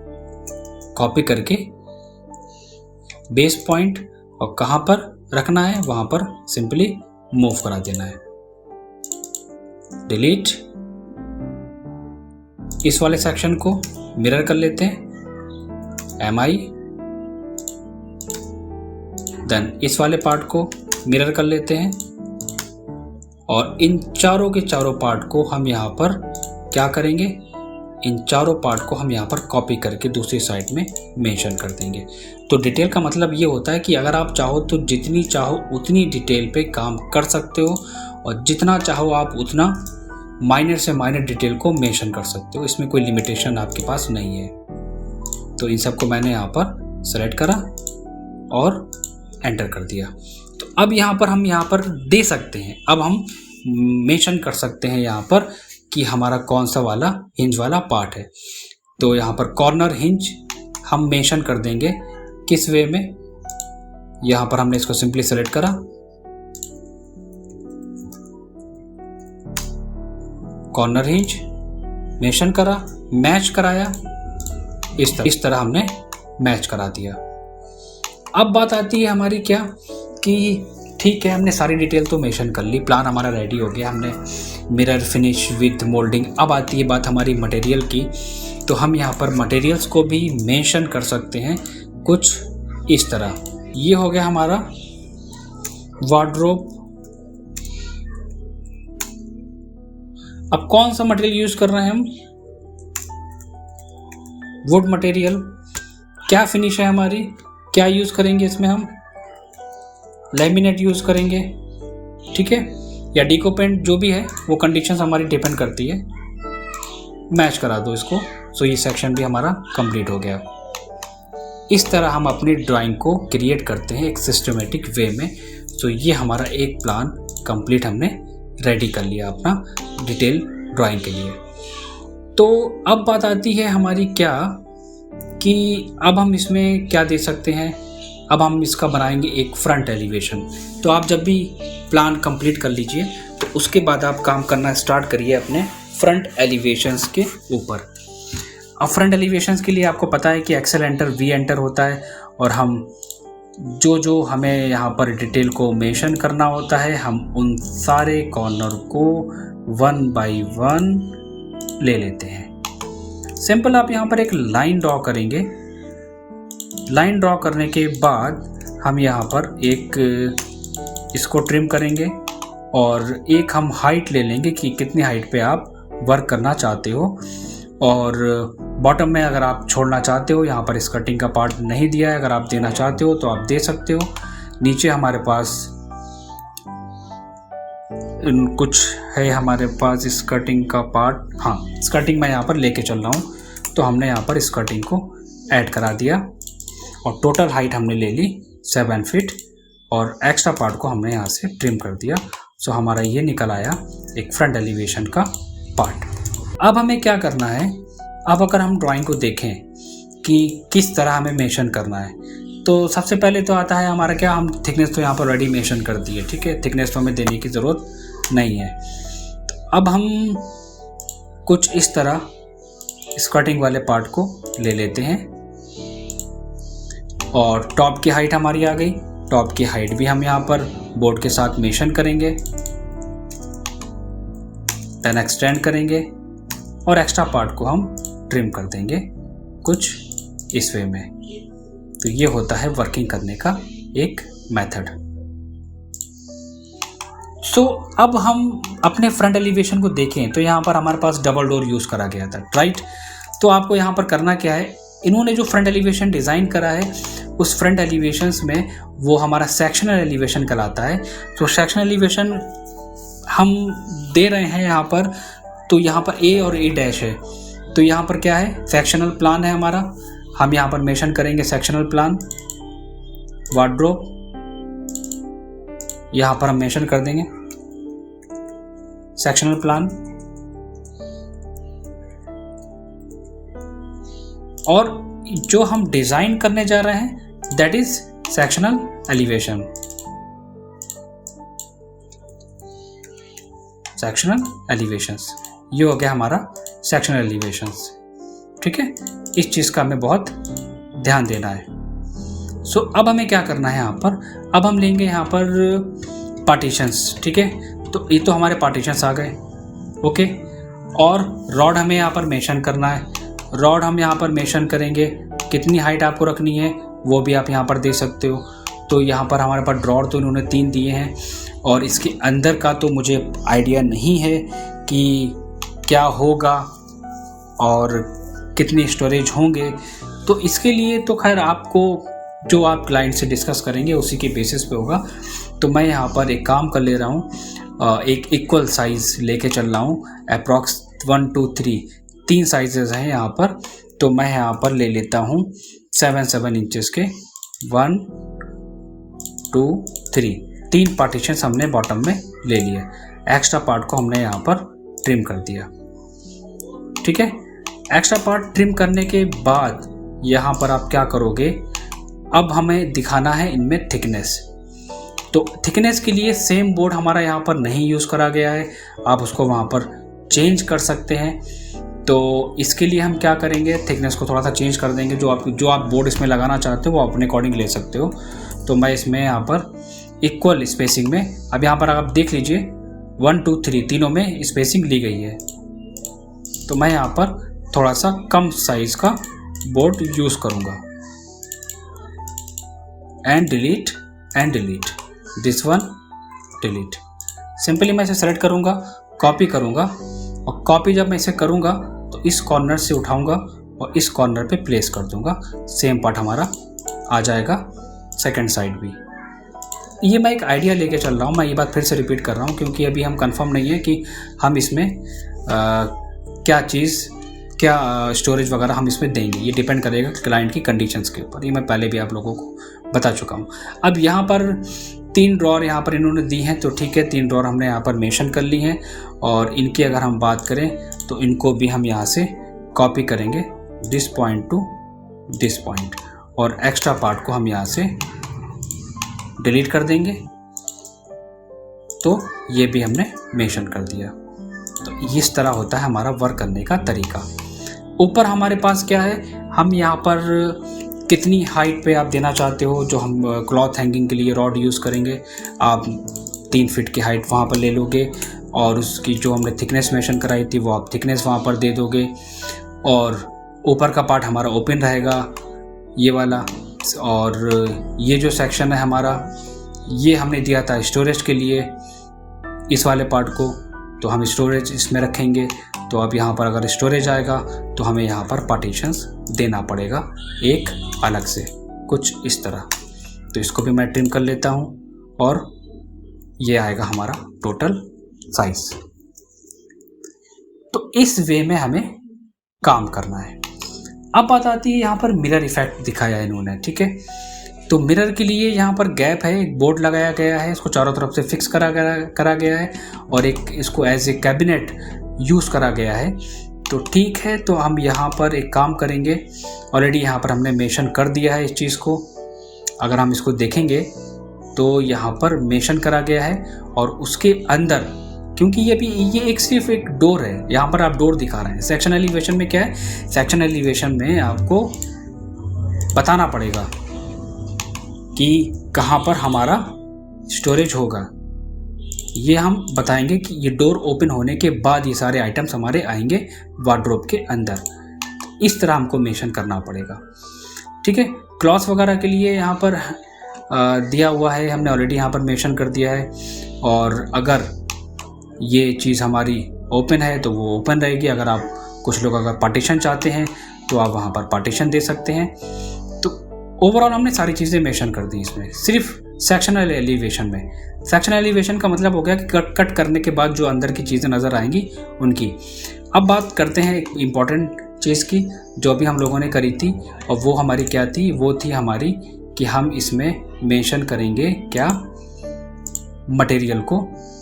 कॉपी करके बेस पॉइंट और कहाँ पर रखना है वहाँ पर सिंपली मूव करा देना है। डिलीट। इस वाले सेक्शन को मिरर कर लेते हैं MI, देन इस वाले पार्ट को मिरर कर लेते हैं, और इन चारों के चारों पार्ट को हम यहाँ पर क्या करेंगे, इन चारों पार्ट को हम यहाँ पर कॉपी करके दूसरी साइड में मेंशन कर देंगे। तो डिटेल का मतलब ये होता है कि अगर आप चाहो तो जितनी चाहो उतनी डिटेल पे काम कर सकते हो, और जितना चाहो आप उतना माइनर से माइनर डिटेल को मेंशन कर सकते हो। इसमें कोई लिमिटेशन आपके पास नहीं है। तो इन सबको मैंने यहाँ पर सेलेक्ट करा और एंटर कर दिया। तो अब यहाँ पर हम यहाँ पर दे सकते हैं, अब हम मेंशन कर सकते हैं यहाँ पर कि हमारा कौन सा वाला हिंज वाला पार्ट है। तो यहाँ पर कॉर्नर हिंज हम मेंशन कर देंगे किस वे में। यहाँ पर हमने इसको सिंपली सेलेक्ट करा, कॉर्नर हिंज मेंशन करा, मैच कराया, इस तरह हमने मैच करा दिया। अब बात आती है हमारी क्या कि ठीक है, हमने सारी डिटेल तो मेंशन कर ली, प्लान हमारा रेडी हो गया, हमने मिरर फिनिश विद मोल्डिंग। अब आती है बात हमारी मटेरियल की, तो हम यहाँ पर मटेरियल्स को भी मेंशन कर सकते हैं कुछ इस तरह। ये हो गया हमारा वार्डरोब। अब कौन सा मटेरियल यूज कर रहे हैं हम? Would material. क्या फिनिश है हमारी, क्या यूज करेंगे इसमें हम? लैमिनेट यूज करेंगे, ठीक है, या डीको पेंट, जो भी है वो कंडीशंस हमारी डिपेंड करती है। मैच करा दो इसको। सो ये सेक्शन भी हमारा कंप्लीट हो गया। इस तरह हम अपनी ड्राइंग को क्रिएट करते हैं एक सिस्टमेटिक वे में। सो ये हमारा एक प्लान कंप्लीट हमने रेडी कर लिया अपना डिटेल ड्राइंग के लिए। तो अब बात आती है हमारी क्या कि अब हम इसमें क्या दे सकते हैं। अब हम इसका बनाएंगे एक फ्रंट एलिवेशन। तो आप जब भी प्लान कंप्लीट कर लीजिए तो उसके बाद आप काम करना स्टार्ट करिए अपने फ्रंट एलिवेशंस के ऊपर। अब फ्रंट एलिवेशंस के लिए आपको पता है कि एक्सेल एंटर वी एंटर होता है, और हम जो हमें यहाँ पर डिटेल को मेंशन करना होता है, हम उन सारे कॉर्नर को 1 बाय 1 ले लेते हैं। सिंपल आप यहाँ पर एक लाइन ड्रॉ करेंगे। लाइन ड्रॉ करने के बाद हम यहाँ पर एक इसको ट्रिम करेंगे, और एक हम हाइट ले लेंगे कि कितनी हाइट पे आप वर्क करना चाहते हो। और बॉटम में अगर आप छोड़ना चाहते हो, यहाँ पर स्कर्टिंग का पार्ट नहीं दिया है, अगर आप देना चाहते हो तो आप दे सकते हो। नीचे हमारे पास कुछ है, हमारे पास स्कर्टिंग का पार्ट, हाँ स्कर्टिंग मैं यहाँ पर लेके चल रहा हूँ, तो हमने यहाँ पर स्कर्टिंग को ऐड करा दिया, और टोटल हाइट हमने ले ली 7 फीट, और एक्स्ट्रा पार्ट को हमने यहाँ से ट्रिम कर दिया। सो हमारा ये निकल आया एक फ्रंट एलिवेशन का पार्ट। अब हमें क्या करना है, अब अगर हम ड्राइंग को देखें कि किस तरह हमें मेंशन करना है, तो सबसे पहले तो आता है हमारा क्या, हम थिकनेस तो यहाँ पर रेडी मेंशन कर दिए, ठीक है, थिकनेस तो हमें देने की ज़रूरत नहीं है। तो अब हम कुछ इस तरह स्कर्टिंग वाले पार्ट को ले लेते हैं, और टॉप की हाइट हमारी आ गई। टॉप की हाइट भी हम यहाँ पर बोर्ड के साथ मेंशन करेंगे, देन एक्सटेंड करेंगे, और एक्स्ट्रा पार्ट को हम ट्रिम कर देंगे कुछ इस वे में। तो ये होता है वर्किंग करने का एक मेथड। सो अब हम अपने फ्रंट एलिवेशन को देखें तो यहाँ पर हमारे पास डबल डोर यूज़ करा गया था, राइट। तो आपको यहाँ पर करना क्या है, इन्होंने जो फ्रंट एलिवेशन डिज़ाइन करा है उस फ्रंट एलिवेशंस में वो हमारा सेक्शनल एलिवेशन कहलाता है। तो सेक्शनल एलिवेशन हम दे रहे हैं यहाँ पर, तो यहाँ पर ए और ए डैश है, तो यहाँ पर क्या है, सेक्शनल प्लान है हमारा। हम यहाँ पर मेंशन करेंगे सेक्शनल प्लान, वार्डरोब, यहाँ पर हम मेंशन कर देंगे सेक्शनल प्लान, और जो हम डिजाइन करने जा रहे हैं that is sectional elevation. Sectional elevations, ये हो गया हमारा सेक्शनल एलिवेशंस, ठीक है। इस चीज़ का हमें बहुत ध्यान देना है। सो अब हमें क्या करना है यहाँ पर, अब हम लेंगे यहाँ पर पार्टीशंस, ठीक है। तो ये तो हमारे पार्टीशंस आ गए, ओके। और रॉड हमें यहाँ पर मेंशन करना है। रॉड हम यहाँ पर मेंशन करेंगे, कितनी हाइट आपको रखनी है वो भी आप यहाँ पर दे सकते हो। तो यहाँ पर हमारे पास ड्रॉड तो इन्होंने 3 दिए हैं, और इसके अंदर का तो मुझे आइडिया नहीं है कि क्या होगा और कितनी स्टोरेज होंगे। तो इसके लिए तो खैर आपको जो आप क्लाइंट से डिस्कस करेंगे उसी के बेसिस पे होगा। तो मैं यहाँ पर एक काम कर ले रहा हूँ, एक इक्वल साइज़ लेके चल रहा हूँ, अप्रॉक्स 1 2 3 साइजेस हैं यहाँ पर। तो मैं यहाँ पर ले लेता हूँ 7 इंचेस के 1 2 3 पार्टीशन हमने बॉटम में ले लिए। एक्स्ट्रा पार्ट को हमने यहाँ पर ट्रिम कर दिया, ठीक है। एक्स्ट्रा पार्ट ट्रिम करने के बाद यहाँ पर आप क्या करोगे, अब हमें दिखाना है इनमें थिकनेस। तो थिकनेस के लिए सेम बोर्ड हमारा यहाँ पर नहीं यूज़ करा गया है, आप उसको वहाँ पर चेंज कर सकते हैं। तो इसके लिए हम क्या करेंगे, थिकनेस को थोड़ा सा चेंज कर देंगे। जो आप बोर्ड इसमें लगाना चाहते हो वो अपने अकॉर्डिंग ले सकते हो। तो मैं इसमें यहाँ पर इक्वल स्पेसिंग में, अब यहाँ पर आप देख लीजिए 1 2 3 तीनों में स्पेसिंग ली गई है। तो मैं यहाँ पर थोड़ा सा कम साइज का बोर्ड यूज़ करूँगा। And delete this one, delete. Simply मैं इसे सेलेक्ट करूँगा, कॉपी करूँगा, और कॉपी जब मैं इसे करूँगा तो इस कॉर्नर से उठाऊँगा और इस कॉर्नर पे प्लेस कर दूँगा। सेम पार्ट हमारा आ जाएगा सेकंड साइड भी। ये मैं एक आइडिया लेके चल रहा हूँ, मैं ये बात फिर से रिपीट कर रहा हूँ क्योंकि अभी हम कंफर्म नहीं है कि हम इसमें क्या स्टोरेज वगैरह हम इसमें देंगे। ये डिपेंड करेगा क्लाइंट की कंडीशंस के ऊपर। ये मैं पहले भी आप लोगों को बता चुका हूँ। अब यहाँ पर 3 ड्रॉर यहाँ पर इन्होंने दी हैं, तो ठीक है, 3 ड्रॉर हमने यहाँ पर मेंशन कर ली हैं। और इनकी अगर हम बात करें तो इनको भी हम यहाँ से कॉपी करेंगे, this point two this point, और एक्स्ट्रा पार्ट को हम यहाँ से डिलीट कर देंगे। तो ये भी हमने मेंशन कर दिया। तो इस तरह होता है हमारा वर्क करने का तरीका। ऊपर हमारे पास क्या है, हम यहाँ पर कितनी हाइट पे आप देना चाहते हो, जो हम क्लॉथ हैंगिंग के लिए रॉड यूज़ करेंगे, आप 3 फीट की हाइट वहाँ पर ले लोगे, और उसकी जो हमने थिकनेस मेंशन कराई थी वो आप थिकनेस वहाँ पर दे दोगे। और ऊपर का पार्ट हमारा ओपन रहेगा, ये वाला। और ये जो सेक्शन है हमारा, ये हमने दिया था स्टोरेज के लिए, इस वाले पार्ट को, तो हम स्टोरेज इसमें रखेंगे। तो अब यहाँ पर अगर स्टोरेज आएगा तो हमें यहाँ पर पार्टीशंस देना पड़ेगा एक अलग से, कुछ इस तरह। तो इसको भी मैं ट्रिम कर लेता हूँ और ये आएगा हमारा टोटल साइज। तो इस वे में हमें काम करना है। अब बात आती है यहाँ पर मिरर इफेक्ट दिखाया है इन्होंने, ठीक है। तो मिरर के लिए यहाँ पर गैप है, एक बोर्ड लगाया गया है, इसको चारों तरफ से फिक्स करा गया है, और एक इसको एज ए कैबिनेट यूज़ करा गया है। तो ठीक है, तो हम यहाँ पर एक काम करेंगे। ऑलरेडी यहाँ पर हमने मेंशन कर दिया है इस चीज़ को। अगर हम इसको देखेंगे तो यहाँ पर मेंशन करा गया है, और उसके अंदर, क्योंकि ये एक सिर्फ एक डोर है, यहाँ पर आप डोर दिखा रहे हैं। सेक्शन एलिवेशन में क्या है, सेक्शन एलिवेशन में आपको बताना पड़ेगा कि कहाँ पर हमारा स्टोरेज होगा। ये हम बताएंगे कि ये डोर ओपन होने के बाद ये सारे आइटम्स हमारे आएंगे वार्डरोब के अंदर। इस तरह हमको मेंशन करना पड़ेगा, ठीक है। क्लॉथ वगैरह के लिए यहाँ पर दिया हुआ है, हमने ऑलरेडी यहाँ पर मेंशन कर दिया है। और अगर ये चीज़ हमारी ओपन है तो वो ओपन रहेगी। अगर आप कुछ लोग अगर पार्टीशन चाहते हैं तो आप वहाँ पर पार्टीशन दे सकते हैं। तो ओवरऑल हमने सारी चीज़ें मेंशन कर दी इसमें, सिर्फ सेक्शनल एलिवेशन में। सेक्शन एलिवेशन का मतलब हो गया कि कट करने के बाद जो अंदर की चीज़ें नज़र आएंगी उनकी। अब बात करते हैं एक इम्पॉर्टेंट चीज़ की, जो अभी हम लोगों ने करी थी, और वो हमारी क्या थी, वो थी हमारी कि हम इसमें मेंशन करेंगे क्या, मटेरियल को,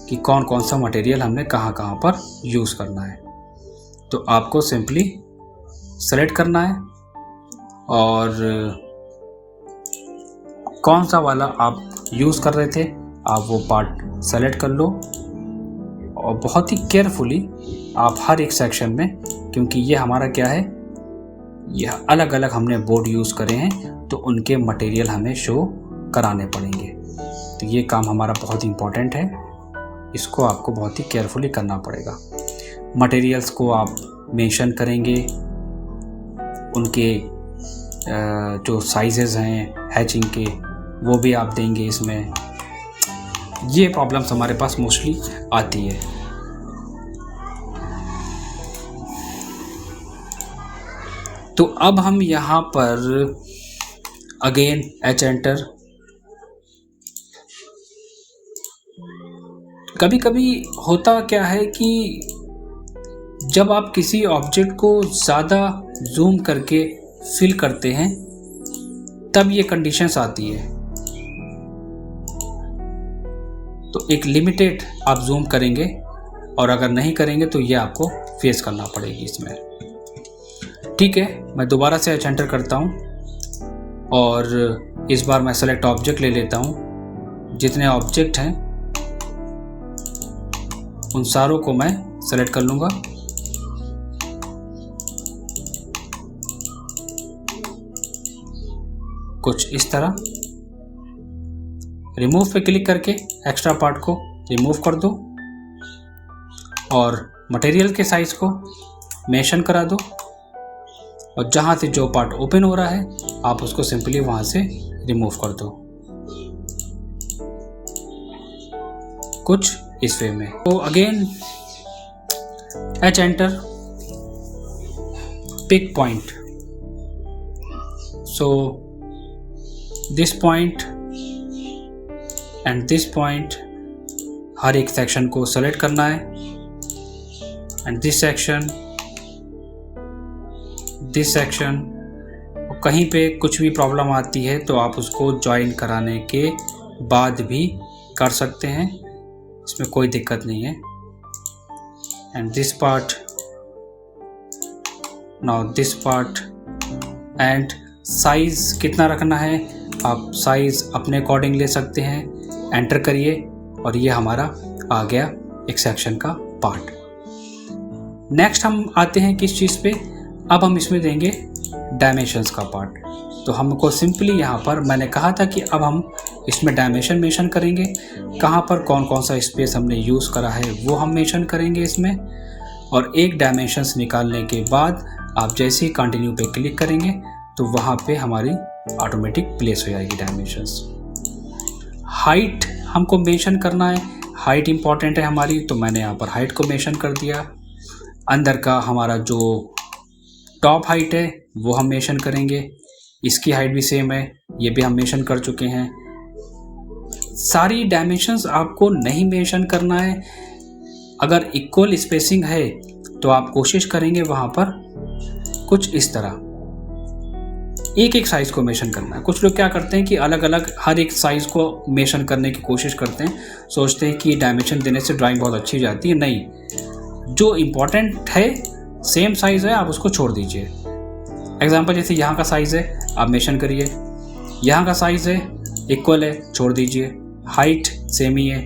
कि कौन कौन सा मटेरियल हमने कहाँ कहाँ पर यूज़ करना है। तो आपको सिंपली सेलेक्ट करना है, और कौन सा वाला आप यूज़ कर रहे थे आप वो पार्ट सेलेक्ट कर लो, और बहुत ही केयरफुली आप हर एक सेक्शन में, क्योंकि ये हमारा क्या है, यह अलग अलग हमने बोर्ड यूज़ करे हैं, तो उनके मटेरियल हमें शो कराने पड़ेंगे। तो ये काम हमारा बहुत इम्पोर्टेंट है, इसको आपको बहुत ही केयरफुली करना पड़ेगा। मटेरियल्स को आप मेंशन करेंगे, उनके जो साइजेस हैं हैचिंग के वो भी आप देंगे इसमें। ये प्रॉब्लम्स हमारे पास मोस्टली आती है। तो अब हम यहाँ पर अगेन एच एंटर, कभी कभी होता क्या है कि जब आप किसी ऑब्जेक्ट को ज़्यादा जूम करके फिल करते हैं तब ये कंडीशंस आती है। तो एक लिमिटेड आप जूम करेंगे, और अगर नहीं करेंगे तो ये आपको फेस करना पड़ेगी इसमें, ठीक है। मैं दोबारा से एच एंटर करता हूँ, और इस बार मैं सेलेक्ट ऑब्जेक्ट ले लेता हूँ। जितने ऑब्जेक्ट हैं उन सारों को मैं सेलेक्ट कर लूँगा, कुछ इस तरह। रिमूव पे क्लिक करके एक्स्ट्रा पार्ट को रिमूव कर दो, और मटेरियल के साइज को मेंशन करा दो, और जहाँ से जो पार्ट ओपन हो रहा है आप उसको सिंपली वहाँ से रिमूव कर दो, कुछ इस वे में। तो again H enter, pick point, so this point and this point, हर एक सेक्शन को सेलेक्ट करना है, and this section, this section. कहीं पे कुछ भी प्रॉब्लम आती है तो आप उसको ज्वाइन कराने के बाद भी कर सकते हैं, इसमें कोई दिक्कत नहीं है। And this part, now this part, and size कितना रखना है आप साइज अपने अकॉर्डिंग ले सकते हैं, एंटर करिए और ये हमारा आ गया एक सेक्शन का पार्ट। नेक्स्ट हम आते हैं किस चीज़ पे, अब हम इसमें देंगे डायमेंशंस का पार्ट। तो हमको सिंपली यहाँ पर मैंने कहा था कि अब हम इसमें डायमेंशन मेंशन करेंगे, कहाँ पर कौन कौन सा स्पेस हमने यूज़ करा है वो हम मेंशन करेंगे इसमें। और एक डायमेंशंस निकालने के बाद आप जैसे ही कंटिन्यू पे क्लिक करेंगे तो वहाँ पे हमारी ऑटोमेटिक प्लेस हो जाएगी डायमेंशंस। हाइट हमको मेंशन करना है, हाइट इंपॉर्टेंट है हमारी, तो मैंने यहाँ पर हाइट को मेंशन कर दिया। अंदर का हमारा जो टॉप हाइट है वो हम मेंशन करेंगे, इसकी हाइट भी सेम है, ये भी हम मेंशन कर चुके हैं। सारी डायमेंशंस आपको नहीं मेंशन करना है, अगर इक्वल स्पेसिंग है तो आप कोशिश करेंगे वहाँ पर कुछ इस तरह एक एक साइज़ को मेंशन करना है। कुछ लोग क्या करते हैं कि अलग अलग हर एक साइज़ को मेंशन करने की कोशिश करते हैं, सोचते हैं कि डायमेंशन देने से ड्राइंग बहुत अच्छी जाती है। नहीं, जो इम्पोर्टेंट है सेम साइज़ है आप उसको छोड़ दीजिए। एग्जांपल जैसे यहाँ का साइज़ है आप मेंशन करिए, यहाँ का साइज़ है इक्वल है छोड़ दीजिए, हाइट सेम ही है।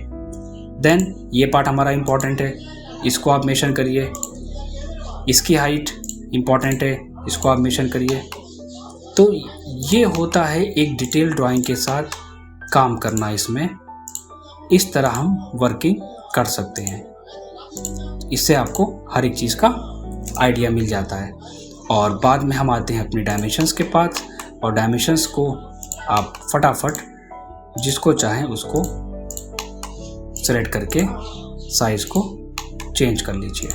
देन ये पार्ट हमारा इम्पोर्टेंट है, इसको आप मेंशन करिए, इसकी हाइट इम्पोर्टेंट है, इसको आप मेंशन करिए। तो ये होता है एक डिटेल ड्राइंग के साथ काम करना, इसमें इस तरह हम वर्किंग कर सकते हैं। इससे आपको हर एक चीज़ का आइडिया मिल जाता है। और बाद में हम आते हैं अपने डायमेंशंस के पास, और डायमेंशंस को आप फटाफट जिसको चाहें उसको सेलेक्ट करके साइज़ को चेंज कर लीजिए।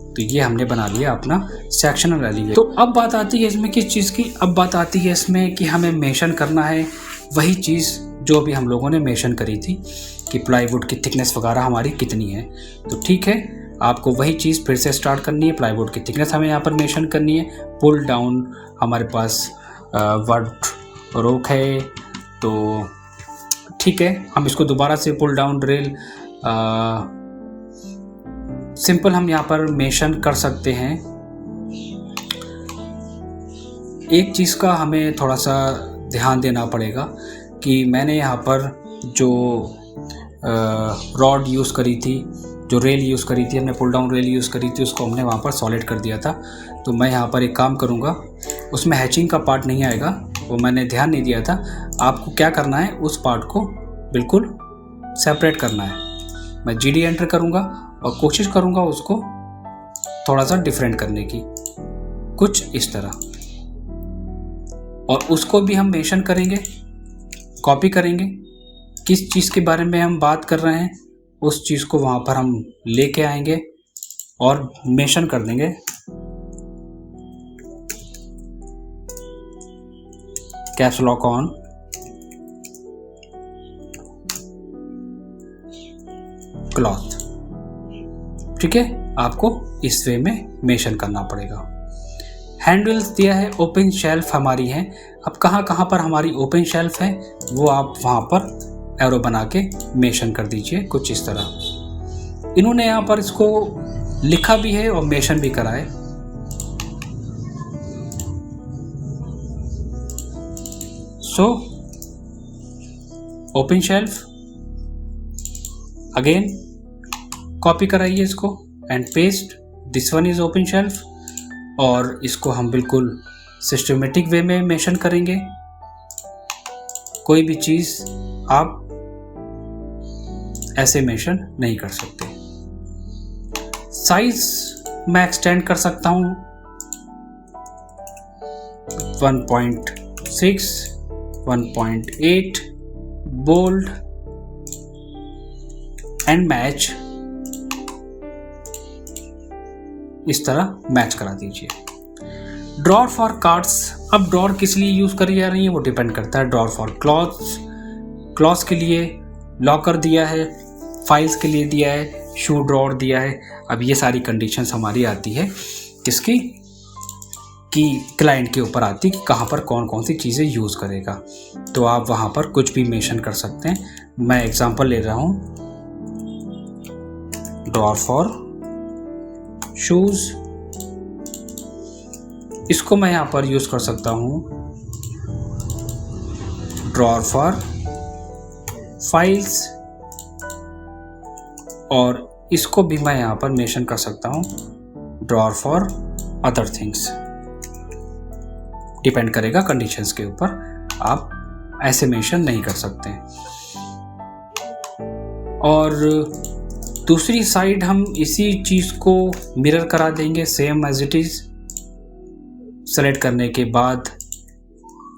तो ये हमने बना लिया अपना सेक्शनल एलिवेशन। तो अब बात आती है इसमें किस चीज़ की, अब बात आती है इसमें कि हमें मेंशन करना है वही चीज़ जो भी हम लोगों ने मेंशन करी थी कि प्लाईवुड की थिकनेस वगैरह हमारी कितनी है। तो ठीक है, आपको वही चीज़ फिर से स्टार्ट करनी है। प्लाईवुड की थिकनेस हमें यहाँ पर मेंशन करनी है। पुल डाउन हमारे पास वर्ड रोक है, तो ठीक है हम इसको दोबारा से पुल डाउन ड्रिल सिंपल हम यहाँ पर मेंशन कर सकते हैं। एक चीज़ का हमें थोड़ा सा ध्यान देना पड़ेगा कि मैंने यहाँ पर जो रॉड यूज़ करी थी, जो रेल यूज़ करी थी, हमने पुल डाउन रेल यूज़ करी थी, उसको हमने वहाँ पर सॉलिड कर दिया था। तो मैं यहाँ पर एक काम करूँगा, उसमें हैचिंग का पार्ट नहीं आएगा, वो मैंने ध्यान नहीं दिया था। आपको क्या करना है, उस पार्ट को बिल्कुल सेपरेट करना है। मैं GD एंटर करूँगा और कोशिश करूँगा उसको थोड़ा सा डिफरेंट करने की, कुछ इस तरह। और उसको भी हम मेंशन करेंगे, कॉपी करेंगे, किस चीज़ के बारे में हम बात कर रहे हैं उस चीज़ को वहाँ पर हम लेके आएंगे और मेंशन कर देंगे। Caps lock on, cloth. ठीक है, आपको इस वे में मेंशन करना पड़ेगा। हैंडल्स दिया है, ओपन शेल्फ हमारी है। अब कहाँ कहाँ पर हमारी ओपन शेल्फ है वो आप वहाँ पर एरो बना के मेंशन कर दीजिए, कुछ इस तरह। इन्होंने यहाँ पर इसको लिखा भी है और मेंशन भी करा है। So open shelf, again copy कराइए इसको and paste, this one is open shelf. और इसको हम बिल्कुल सिस्टमेटिक वे में मेंशन करेंगे। कोई भी चीज़ आप ऐसे मेंशन नहीं कर सकते। साइज मैं एक्सटेंड कर सकता हूं 1.6, 1.8, बोल्ड एंड मैच, इस तरह मैच करा दीजिए। ड्रॉर फॉर कार्ड्स, अब ड्रॉर किस लिए यूज करी जा रही है वो डिपेंड करता है। ड्रॉर फॉर क्लॉथ्स के लिए लॉकर दिया है, फाइल्स के लिए दिया है, शू ड्रॉर दिया है। अब ये सारी कंडीशंस हमारी आती है किसकी, कि क्लाइंट के ऊपर आती है कि कहाँ पर कौन कौन सी चीज़ें यूज़ करेगा। तो आप वहाँ पर कुछ भी मेंशन कर सकते हैं। मैं एग्जांपल ले रहा हूँ, ड्रॉर फॉर शूज, इसको मैं यहाँ पर यूज़ कर सकता हूँ ड्रॉर फॉर फाइल्स, और इसको भी मैं यहाँ पर मेंशन कर सकता हूँ drawer for other things. Depend करेगा कंडीशंस के ऊपर, आप ऐसे मेंशन नहीं कर सकते। और दूसरी साइड हम इसी चीज़ को मिरर करा देंगे same as it is. Select करने के बाद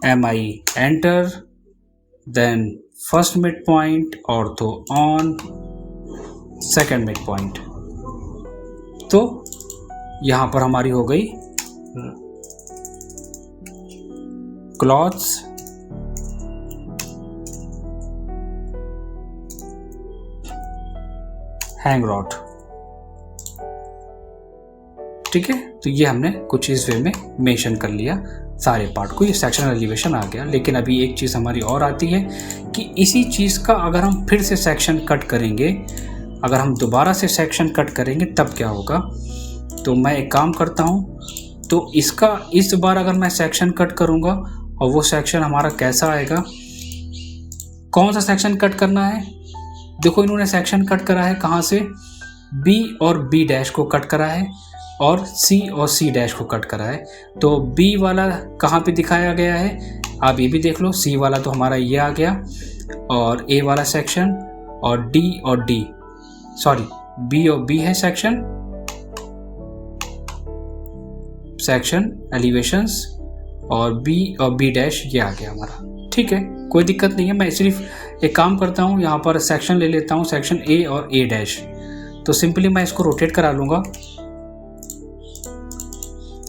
MI enter, then first mid point ortho on, second mid point. तो यहाँ पर हमारी हो गई क्लॉथ्स, हैंग रॉड। ठीक है, तो ये हमने कुछ इस वे में मेंशन कर लिया सारे पार्ट को। ये सेक्शनल एलिवेशन आ गया। लेकिन अभी एक चीज़ हमारी और आती है कि इसी चीज़ का अगर हम फिर से सेक्शन कट करेंगे, अगर हम दोबारा से सेक्शन कट करेंगे तब क्या होगा। तो मैं एक काम करता हूँ, तो इसका इस बार अगर मैं सेक्शन कट करूँगा और वो सेक्शन हमारा कैसा आएगा, कौन सा सेक्शन कट करना है। देखो इन्होंने सेक्शन कट करा है कहाँ से, B और B डैश को कट करा है और C और C डैश को कट करा है। तो B वाला कहाँ पे दिखाया गया है, आप ये भी देख लो। C वाला तो हमारा ये आ गया, और A वाला सेक्शन, और D और D, सॉरी B और B है सेक्शन एलिवेशंस, और B और B डैश ये आ गया हमारा। ठीक है, कोई दिक्कत नहीं है। मैं सिर्फ एक काम करता हूँ, यहाँ पर सेक्शन ले लेता हूँ, सेक्शन A और A डैश। तो सिंपली मैं इसको रोटेट करा लूँगा।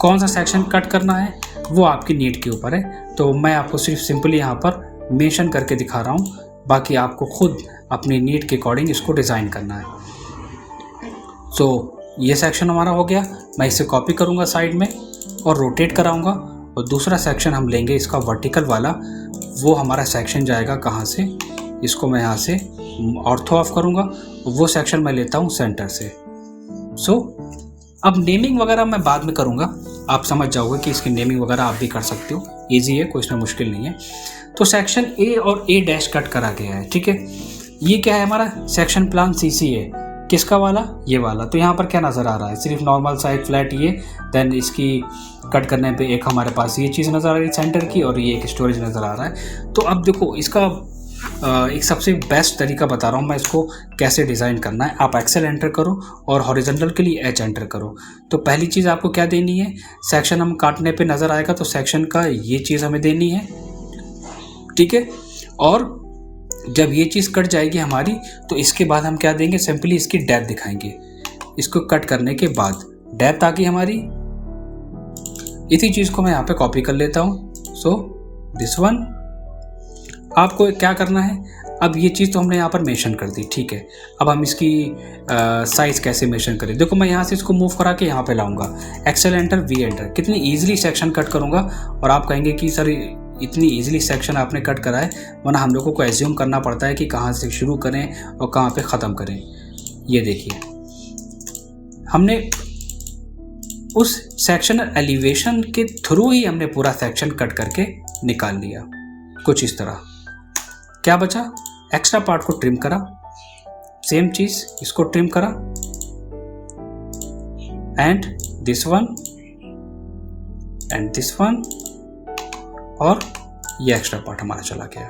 कौन सा सेक्शन कट करना है वो आपकी नीड के ऊपर है। तो मैं आपको सिर्फ सिंपली यहाँ पर मेंशन करके दिखा रहा हूँ, बाकी आपको खुद अपनी नीड के अकॉर्डिंग इसको डिज़ाइन करना है। तो ये सेक्शन हमारा हो गया। मैं इसे कॉपी करूँगा साइड में और रोटेट कराऊँगा, और दूसरा सेक्शन हम लेंगे इसका वर्टिकल वाला। वो हमारा सेक्शन जाएगा कहाँ से, इसको मैं यहाँ से ऑर्थो ऑफ करूँगा, वो सेक्शन मैं लेता हूँ सेंटर से। अब नेमिंग वगैरह मैं बाद में करूँगा, आप समझ जाओगे कि इसकी नेमिंग वगैरह आप भी कर सकते हो। ईजी है, कोई इसमें मुश्किल नहीं है। तो सेक्शन A और A डैश कट करा गया है। ठीक है, ये क्या है हमारा सेक्शन प्लान CC है, किसका वाला, ये वाला। तो यहाँ पर क्या नज़र आ रहा है, सिर्फ नॉर्मल साइड फ्लैट ये, देन इसकी कट करने पे एक हमारे पास ये चीज़ नज़र आ रही है सेंटर की, और ये एक स्टोरेज नज़र आ रहा है। तो अब देखो इसका एक सबसे बेस्ट तरीका बता रहा हूँ मैं इसको कैसे डिज़ाइन करना है। आप एक्सेल एंटर करो और हॉरिजॉन्टल के लिए H एंटर करो। तो पहली चीज़ आपको क्या देनी है, सेक्शन हम काटने पे नज़र आएगा तो सेक्शन का ये चीज़ हमें देनी है। ठीक है, और जब ये चीज़ कट जाएगी हमारी, तो इसके बाद हम क्या देंगे, सिंपली इसकी डेप्थ दिखाएंगे। इसको कट करने के बाद डेप्थ आ गई हमारी। इसी चीज़ को मैं यहाँ पे कॉपी कर लेता हूँ। सो दिस वन, आपको क्या करना है, अब ये चीज़ तो हमने यहाँ पर मेंशन कर दी। ठीक है, अब हम इसकी साइज़ कैसे मेंशन करें। देखो मैं यहाँ से इसको मूव करा के यहाँ पे लाऊंगा, एक्सेल एंटर, V एंटर, कितनी ईजिली सेक्शन कट करूँगा। और आप कहेंगे कि सर इतनी ईजिली सेक्शन आपने कट करा है, वरना हम लोगों को एज्यूम करना पड़ता है कि कहाँ से शुरू करें और कहाँ पे ख़त्म करें। ये देखिए, हमने उस सेक्शन एलिवेशन के थ्रू ही हमने पूरा सेक्शन कट करके निकाल लिया। कुछ इस तरह क्या बचा, एक्स्ट्रा पार्ट को ट्रिम करा, सेम चीज इसको ट्रिम करा, and this one and this one, और ये एक्स्ट्रा पार्ट हमारा चला गया।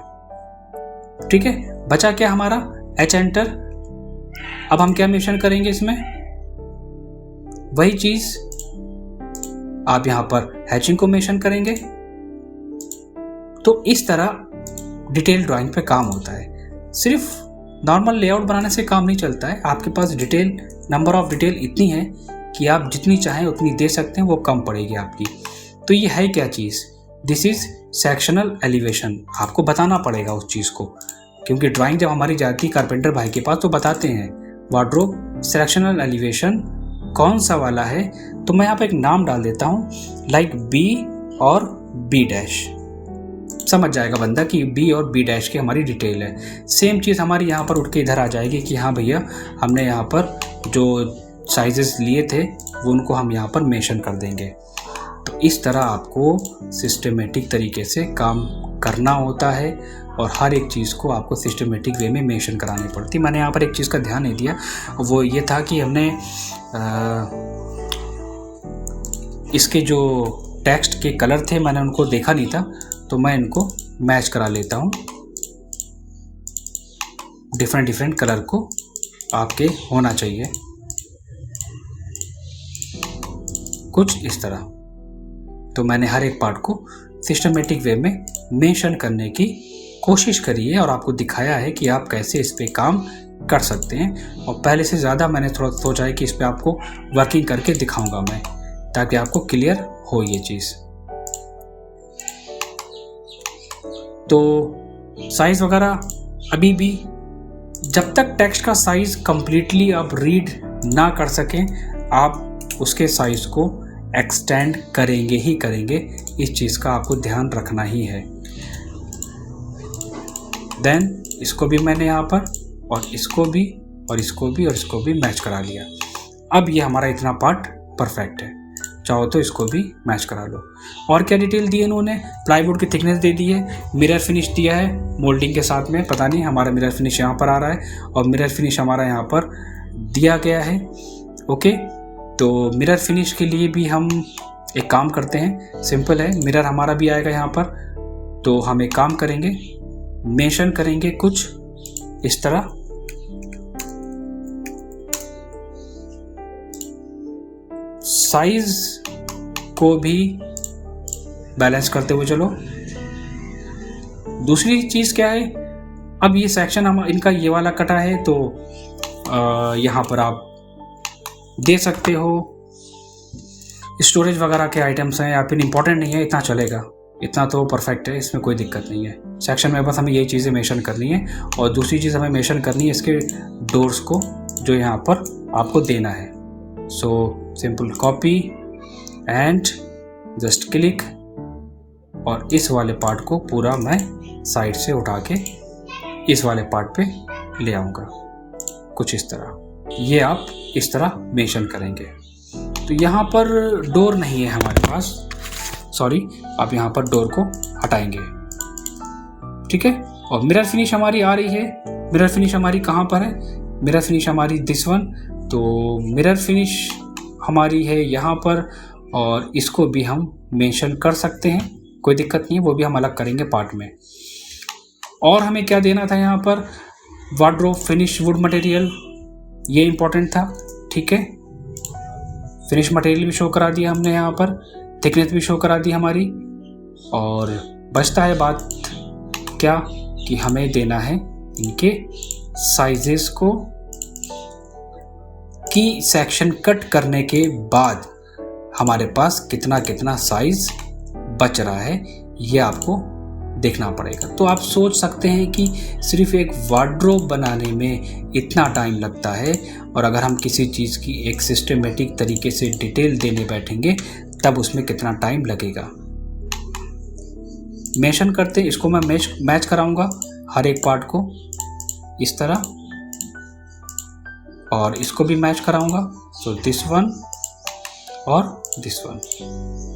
ठीक है, बचा क्या हमारा, H एंटर। अब हम क्या मेंशन करेंगे इसमें, वही चीज आप यहां पर हैचिंग को मेंशन करेंगे। तो इस तरह डिटेल ड्राइंग पे काम होता है। सिर्फ नॉर्मल लेआउट बनाने से काम नहीं चलता है, आपके पास डिटेल, नंबर ऑफ डिटेल इतनी है कि आप जितनी चाहें उतनी दे सकते हैं, वो कम पड़ेगी आपकी। तो ये है क्या चीज़? This is sectional elevation. आपको बताना पड़ेगा उस चीज़ को, क्योंकि ड्राइंग जब हमारी जाती है कारपेंटर भाई के पास तो बताते हैं वार्डरोब सेक्शनल एलिवेशन कौन सा वाला है। तो मैं यहाँ पे एक नाम डाल देता हूँ, लाइक बी और बी डैश। समझ जाएगा बंदा कि बी और बी डैश की हमारी डिटेल है। सेम चीज़ हमारी यहाँ पर उठ के इधर आ जाएगी कि हाँ भैया, हमने यहाँ पर जो साइजेस लिए थे वो उनको हम यहाँ पर मेंशन कर देंगे। तो इस तरह आपको सिस्टमेटिक तरीके से काम करना होता है और हर एक चीज़ को आपको सिस्टमेटिक वे में मेंशन करानी पड़ती। मैंने यहाँ पर एक चीज़ का ध्यान नहीं दिया, वो ये था कि हमने इसके जो टेक्स्ट के कलर थे मैंने उनको देखा नहीं था, तो मैं इनको मैच करा लेता हूँ। डिफरेंट कलर को आपके होना चाहिए कुछ इस तरह। तो मैंने हर एक पार्ट को सिस्टमेटिक वे में मेंशन करने की कोशिश करी है और आपको दिखाया है कि आप कैसे इस पे काम कर सकते हैं। और पहले से ज़्यादा मैंने थोड़ा सोचा है कि इस पे आपको वर्किंग करके दिखाऊंगा मैं, ताकि आपको क्लियर हो ये चीज़। तो साइज़ वगैरह अभी भी, जब तक टेक्स्ट का साइज़ कंप्लीटली आप रीड ना कर सकें, आप उसके साइज़ को एक्सटेंड करेंगे ही करेंगे। इस चीज़ का आपको ध्यान रखना ही है। देन इसको भी मैंने यहाँ पर और इसको भी और इसको भी और इसको भी मैच करा लिया। अब ये हमारा इतना पार्ट परफेक्ट है। चाहो तो इसको भी मैच करा लो। और क्या डिटेल दी है इन्होंने? प्लाईवुड की थिकनेस दे दी है, मिरर फिनिश दिया है मोल्डिंग के साथ में। पता नहीं हमारा मिरर फिनिश यहाँ पर आ रहा है और मिरर फिनिश हमारा यहाँ पर दिया गया है। ओके, तो मिरर फिनिश के लिए भी हम एक काम करते हैं, सिंपल है। मिरर हमारा भी आएगा यहाँ पर, तो हम एक काम करेंगे, मेंशन करेंगे कुछ इस तरह। साइज को भी बैलेंस करते हुए चलो। दूसरी चीज़ क्या है, अब ये सेक्शन हम इनका ये वाला कटा है, तो यहाँ पर आप दे सकते हो स्टोरेज वगैरह के आइटम्स हैं या फिर इंपॉर्टेंट नहीं है, इतना चलेगा, इतना तो परफेक्ट है, इसमें कोई दिक्कत नहीं है। सेक्शन में बस हमें यही चीज़ें मेंशन करनी है। और दूसरी चीज़ हमें मेंशन करनी है इसके डोर्स को, जो यहाँ पर आपको देना है। So simple copy and just click, और इस वाले पार्ट को पूरा मैं साइड से उठा के इस वाले पार्ट पे ले आऊँगा कुछ इस तरह। ये आप इस तरह मेंशन करेंगे। तो यहाँ पर डोर नहीं है हमारे पास, सॉरी, आप यहाँ पर डोर को हटाएंगे, ठीक है। और मिरर फिनिश हमारी आ रही है। मिरर फिनिश हमारी कहाँ पर है? मिरर फिनिश हमारी दिस वन। तो मिरर फिनिश हमारी है यहाँ पर, और इसको भी हम मेंशन कर सकते हैं, कोई दिक्कत नहीं है, वो भी हम अलग करेंगे पार्ट में। और हमें क्या देना था यहाँ पर? वार्डरोब फिनिश वुड मटेरियल, ये इंपॉर्टेंट था, ठीक है। फिनिश मटेरियल भी शो करा दिया हमने यहाँ पर, थिकनेस भी शो करा दी हमारी। और बचता है बात क्या कि हमें देना है इनके साइजेस को, कि सेक्शन कट करने के बाद हमारे पास कितना कितना साइज बच रहा है, ये आपको देखना पड़ेगा। तो आप सोच सकते हैं कि सिर्फ एक वार्डरोब बनाने में इतना टाइम लगता है, और अगर हम किसी चीज़ की एक सिस्टमेटिक तरीके से डिटेल देने बैठेंगे तब उसमें कितना टाइम लगेगा। मेंशन करते, इसको मैं मैच कराऊंगा हर एक पार्ट को इस तरह, और इसको भी मैच कराऊंगा। सो दिस वन और दिस वन,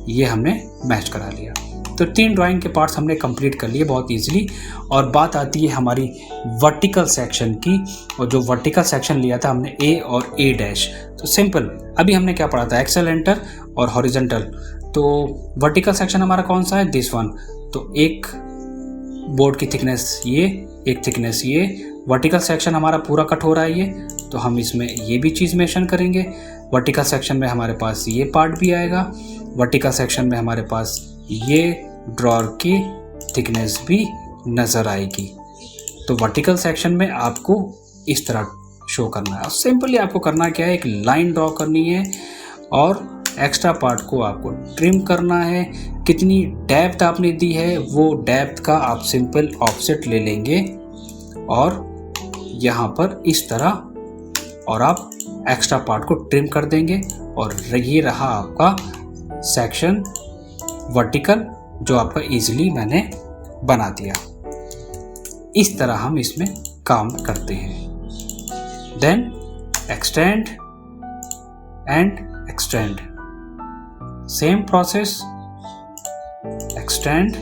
ये हमने मैच करा लिया। तो 3 ड्राइंग के पार्ट्स हमने कंप्लीट कर लिए बहुत इजीली। और बात आती है हमारी वर्टिकल सेक्शन की, और जो वर्टिकल सेक्शन लिया था हमने ए और ए डैश। तो सिंपल, अभी हमने क्या पढ़ा था? एक्सेल एंटर और हॉरिजॉन्टल। तो वर्टिकल सेक्शन हमारा कौन सा है? This one. तो एक बोर्ड की थिकनेस ये, एक थिकनेस ये, वर्टिकल सेक्शन हमारा पूरा कट हो रहा है ये, तो हम इसमें ये भी चीज़ मेंशन करेंगे। वर्टिकल सेक्शन में हमारे पास ये पार्ट भी आएगा, वर्टिकल सेक्शन में हमारे पास ये ड्रॉअर की थिकनेस भी नज़र आएगी। तो वर्टिकल सेक्शन में आपको इस तरह शो करना है। सिंपली आपको करना क्या है, एक लाइन ड्रॉ करनी है और एक्स्ट्रा पार्ट को आपको ट्रिम करना है। कितनी डेप्थ आपने दी है वो डेप्थ का आप सिंपल ऑफसेट ले लेंगे और यहाँ पर इस तरह, और आप एक्स्ट्रा पार्ट को ट्रिम कर देंगे और ये रहा आपका सेक्शन वर्टिकल जो आपका इजीली मैंने बना दिया। इस तरह हम इसमें काम करते हैं। Then extend and extend, same process, extend,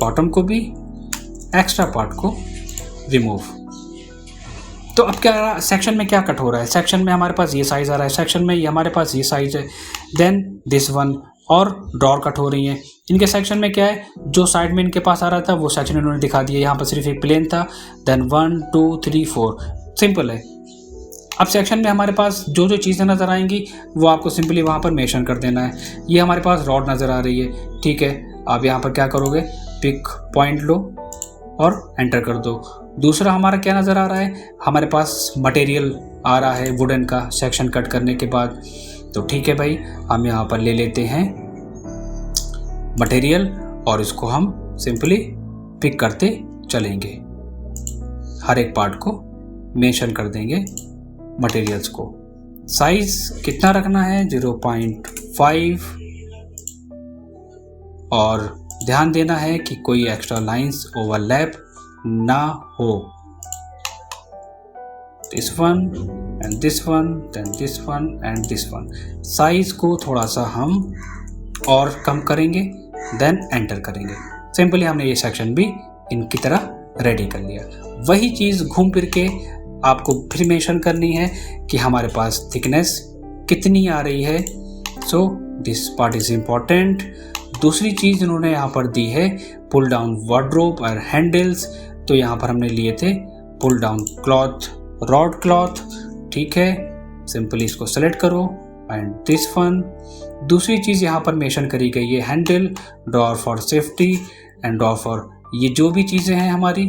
bottom को भी, एक्स्ट्रा पार्ट को रिमूव। तो अब क्या सेक्शन में क्या कट हो रहा है, सेक्शन में हमारे पास ये साइज आ रहा है, सेक्शन में ये हमारे पास ये साइज है, देन दिस वन, और ड्रॉअर कट हो रही है। इनके सेक्शन में क्या है, जो साइड में इनके पास आ रहा था वो सेक्शन इन्होंने दिखा दिया। यहाँ पर सिर्फ एक प्लेन था, देन 1 2 3 4, सिंपल है। अब सेक्शन में हमारे पास जो जो चीज़ें नज़र आएंगी वो आपको सिंपली वहाँ पर मेंशन कर देना है। ये हमारे पास रॉड नज़र आ रही है, ठीक है। आप यहाँ पर क्या करोगे, पिक पॉइंट लो और एंटर कर दो। दूसरा हमारा क्या नज़र आ रहा है, हमारे पास मटेरियल आ रहा है वुडन का सेक्शन कट करने के बाद। तो ठीक है भाई, हम यहाँ पर ले लेते हैं मटेरियल और इसको हम सिंपली पिक करते चलेंगे। हर एक पार्ट को मेंशन कर देंगे मटेरियल्स को। साइज कितना रखना है, 0.5, और ध्यान देना है कि कोई एक्स्ट्रा लाइंस ओवरलैप ना हो। This one and this one, then this one and this one. Size को थोड़ा सा हम और कम करेंगे, देन एंटर करेंगे। सिंपली हमने ये सेक्शन भी इनकी तरह रेडी कर लिया। वही चीज़ घूम फिर के आपको फिर मेंशन करनी है कि हमारे पास थिकनेस कितनी आ रही है। So this part is important. दूसरी चीज़ इन्होंने यहाँ पर दी है पुल डाउन वार्डरोब और हैंडल्स। तो यहाँ पर हमने लिए थे pull down cloth, rod cloth, ठीक है। सिंपली इसको सेलेक्ट करो एंड दिस वन। दूसरी चीज़ यहाँ पर मेंशन करी गई है handle, drawer for safety and drawer for, ये जो भी चीज़ें हैं हमारी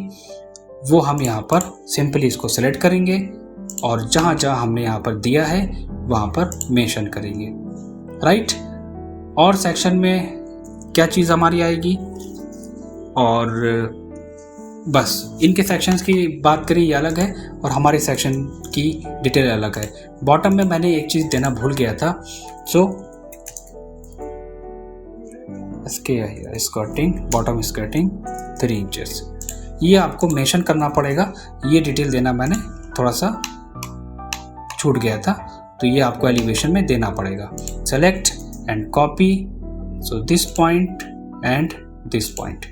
वो हम यहाँ पर सिंपली इसको सेलेक्ट करेंगे और जहाँ जहाँ हमने यहाँ पर दिया है वहाँ पर मेंशन करेंगे, राइट। और सेक्शन में क्या चीज़ हमारी आएगी, और बस इनके सेक्शंस की बात करें ये अलग है और हमारे सेक्शन की डिटेल अलग है। बॉटम में मैंने एक चीज़ देना भूल गया था। सो स्कर्टिंग, बॉटम स्कर्टिंग 3 इंचेस, ये आपको मेंशन करना पड़ेगा। ये डिटेल देना मैंने थोड़ा सा छूट गया था, तो ये आपको एलिवेशन में देना पड़ेगा। Select and copy, so this point and this point.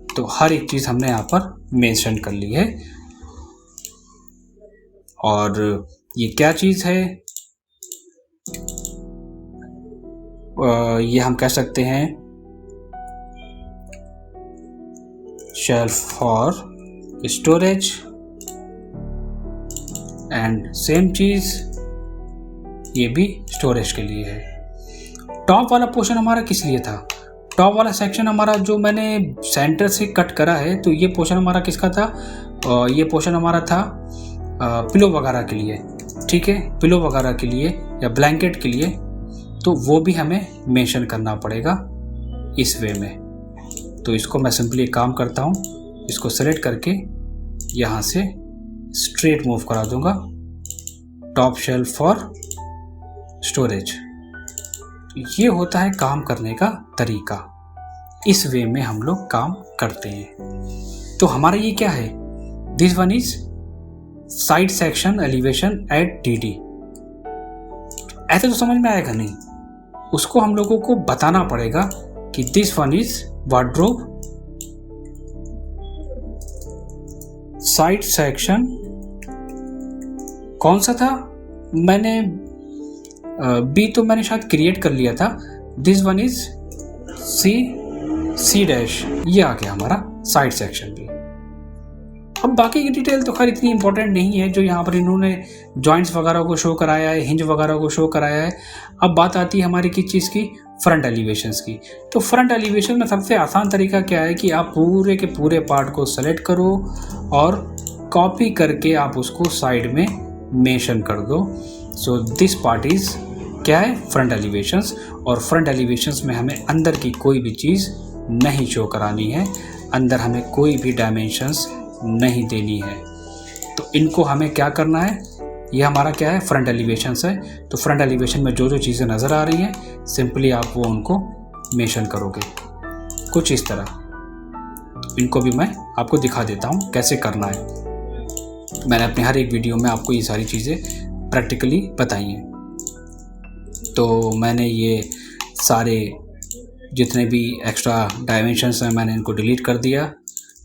तो हर एक चीज़ हमने यहाँ पर मेंशन कर ली है। और ये क्या चीज़ है, ये हम कह सकते हैं shelf for storage, and same चीज़ ये भी स्टोरेज के लिए है। टॉप वाला पोर्शन हमारा किस लिए था, टॉप वाला सेक्शन हमारा जो मैंने सेंटर से कट करा है, तो ये पोर्शन हमारा किसका था, ये पोर्शन हमारा था पिलो वगैरह के लिए, ठीक है, पिलो वगैरह के लिए या ब्लैंकेट के लिए। तो वो भी हमें मेंशन करना पड़ेगा इस वे में। तो इसको मैं सिंपली एक काम करता हूँ, इसको सेलेक्ट करके यहाँ से स्ट्रेट मूव करा दूंगा, टॉप शेल्फ फॉर स्टोरेज। ये होता है काम करने का तरीका, इस वे में हम लोग काम करते हैं। तो हमारा ये क्या है, this one is side section elevation at DD। ऐसे तो समझ में आएगा नहीं, उसको हम लोगों को बताना पड़ेगा कि this one is wardrobe side section. कौन सा था, मैंने बी तो मैंने शायद क्रिएट कर लिया था। दिस वन इज C' ये आ गया हमारा साइड सेक्शन भी। अब बाकी की डिटेल तो खैर इतनी इंपॉर्टेंट नहीं है, जो यहाँ पर इन्होंने जॉइंट्स वगैरह को शो कराया है, हिंज वगैरह को शो कराया है। अब बात आती है हमारी किस चीज़ की, फ्रंट एलिवेशंस की। तो फ्रंट एलिवेशन में सबसे आसान तरीका क्या है कि आप पूरे के पूरे पार्ट को सेलेक्ट करो और कॉपी करके आप उसको साइड में मेंशन कर दो। सो दिस पार्ट इज़ क्या है, फ्रंट एलिवेशंस। और फ्रंट एलिवेशंस में हमें अंदर की कोई भी चीज़ नहीं शो करानी है, अंदर हमें कोई भी डायमेंशंस नहीं देनी है। तो इनको हमें क्या करना है, ये हमारा क्या है, फ्रंट एलिवेशंस है। तो फ्रंट एलिवेशन में जो जो चीज़ें नज़र आ रही हैं सिंपली आप वो उनको मेंशन करोगे कुछ इस तरह। इनको भी मैं आपको दिखा देता हूँ कैसे करना है। मैंने अपने हर एक वीडियो में आपको ये सारी चीज़ें प्रैक्टिकली बताई हैं। तो मैंने ये सारे जितने भी एक्स्ट्रा डायमेंशंस हैं मैंने इनको डिलीट कर दिया,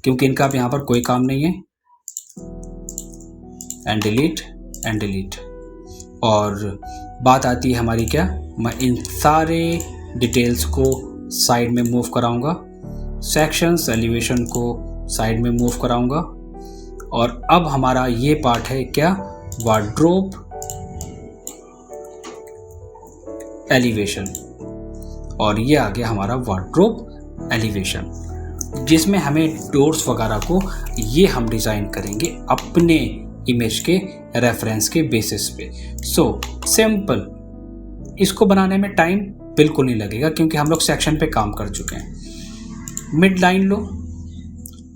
क्योंकि इनका अब यहाँ पर कोई काम नहीं है। And delete. और बात आती है हमारी क्या, मैं इन सारे डिटेल्स को साइड में मूव कराऊंगा, सेक्शंस एलिवेशन को साइड में मूव कराऊंगा। और अब हमारा ये पार्ट है क्या, वार्डरोब एलिवेशन। और ये आ गया हमारा वार्डरोब एलिवेशन, जिसमें हमें डोर्स वगैरह को ये हम डिज़ाइन करेंगे अपने इमेज के रेफरेंस के बेसिस पे। सो सिंपल, इसको बनाने में टाइम बिल्कुल नहीं लगेगा क्योंकि हम लोग सेक्शन पे काम कर चुके हैं। Mid line low,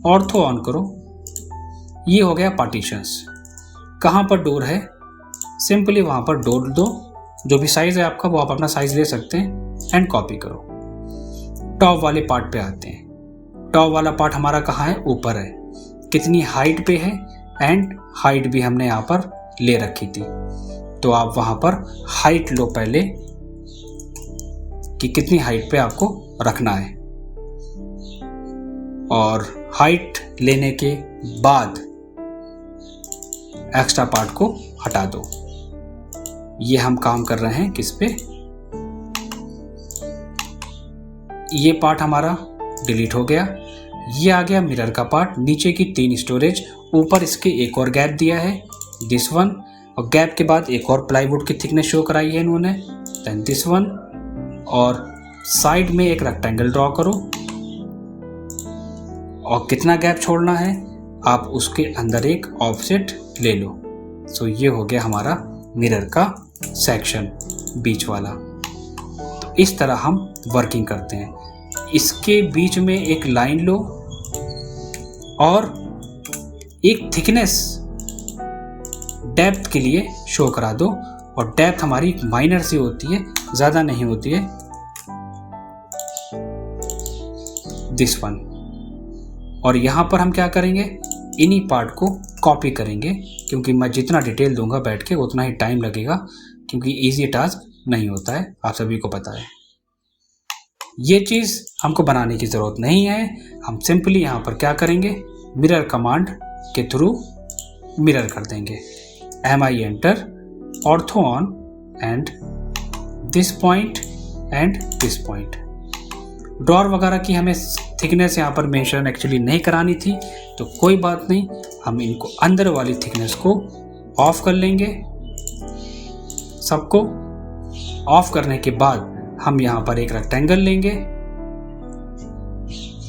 ortho on करो, ये हो गया पार्टीशंस। कहाँ पर डोर है, सिंपली वहाँ पर डोर दो, जो भी साइज़ है आपका वो आप अपना साइज़ ले सकते हैं एंड कॉपी करो। टॉप वाले पार्ट पे आते हैं। टॉप वाला पार्ट हमारा कहाँ है, ऊपर है, कितनी हाइट पे है, एंड हाइट भी हमने यहाँ पर ले रखी थी। तो आप वहाँ पर हाइट लो पहले कि कितनी हाइट पे आपको रखना है, और हाइट लेने के बाद एक्स्ट्रा पार्ट को हटा दो। ये हम काम कर रहे हैं किस पे, ये पार्ट हमारा डिलीट हो गया। ये आ गया मिरर का पार्ट, नीचे की 3 स्टोरेज, ऊपर इसके एक और गैप दिया है, दिस वन, और गैप के बाद एक और प्लाईवुड की थिकनेस शो कराई है इन्होंने, देन दिस वन। और साइड में एक रेक्टेंगल ड्रॉ करो, और कितना गैप छोड़ना है आप उसके अंदर एक ऑफसेट ले लो। सो ये हो गया हमारा मिरर का सेक्शन बीच वाला। तो इस तरह हम वर्किंग करते हैं। इसके बीच में एक लाइन लो और एक थिकनेस डेप्थ के लिए शो करा दो, और डेप्थ हमारी माइनर सी होती है, ज़्यादा नहीं होती है, दिस वन। और यहाँ पर हम क्या करेंगे, इन्हीं पार्ट को कॉपी करेंगे, क्योंकि मैं जितना डिटेल दूंगा बैठ के उतना ही टाइम लगेगा, क्योंकि इजी टास्क नहीं होता है, आप सभी को पता है। ये चीज़ हमको बनाने की ज़रूरत नहीं है, हम सिंपली यहाँ पर क्या करेंगे, मिरर कमांड के थ्रू मिरर कर देंगे। MI enter, ortho on, and this point and this point. Drawer वगैरह की हमें थिकनेस यहाँ पर मेंशन एक्चुअली नहीं करानी थी, तो कोई बात नहीं, हम इनको अंदर वाली थिकनेस को ऑफ कर लेंगे। सबको ऑफ करने के बाद हम यहाँ पर एक रेक्टेंगल लेंगे,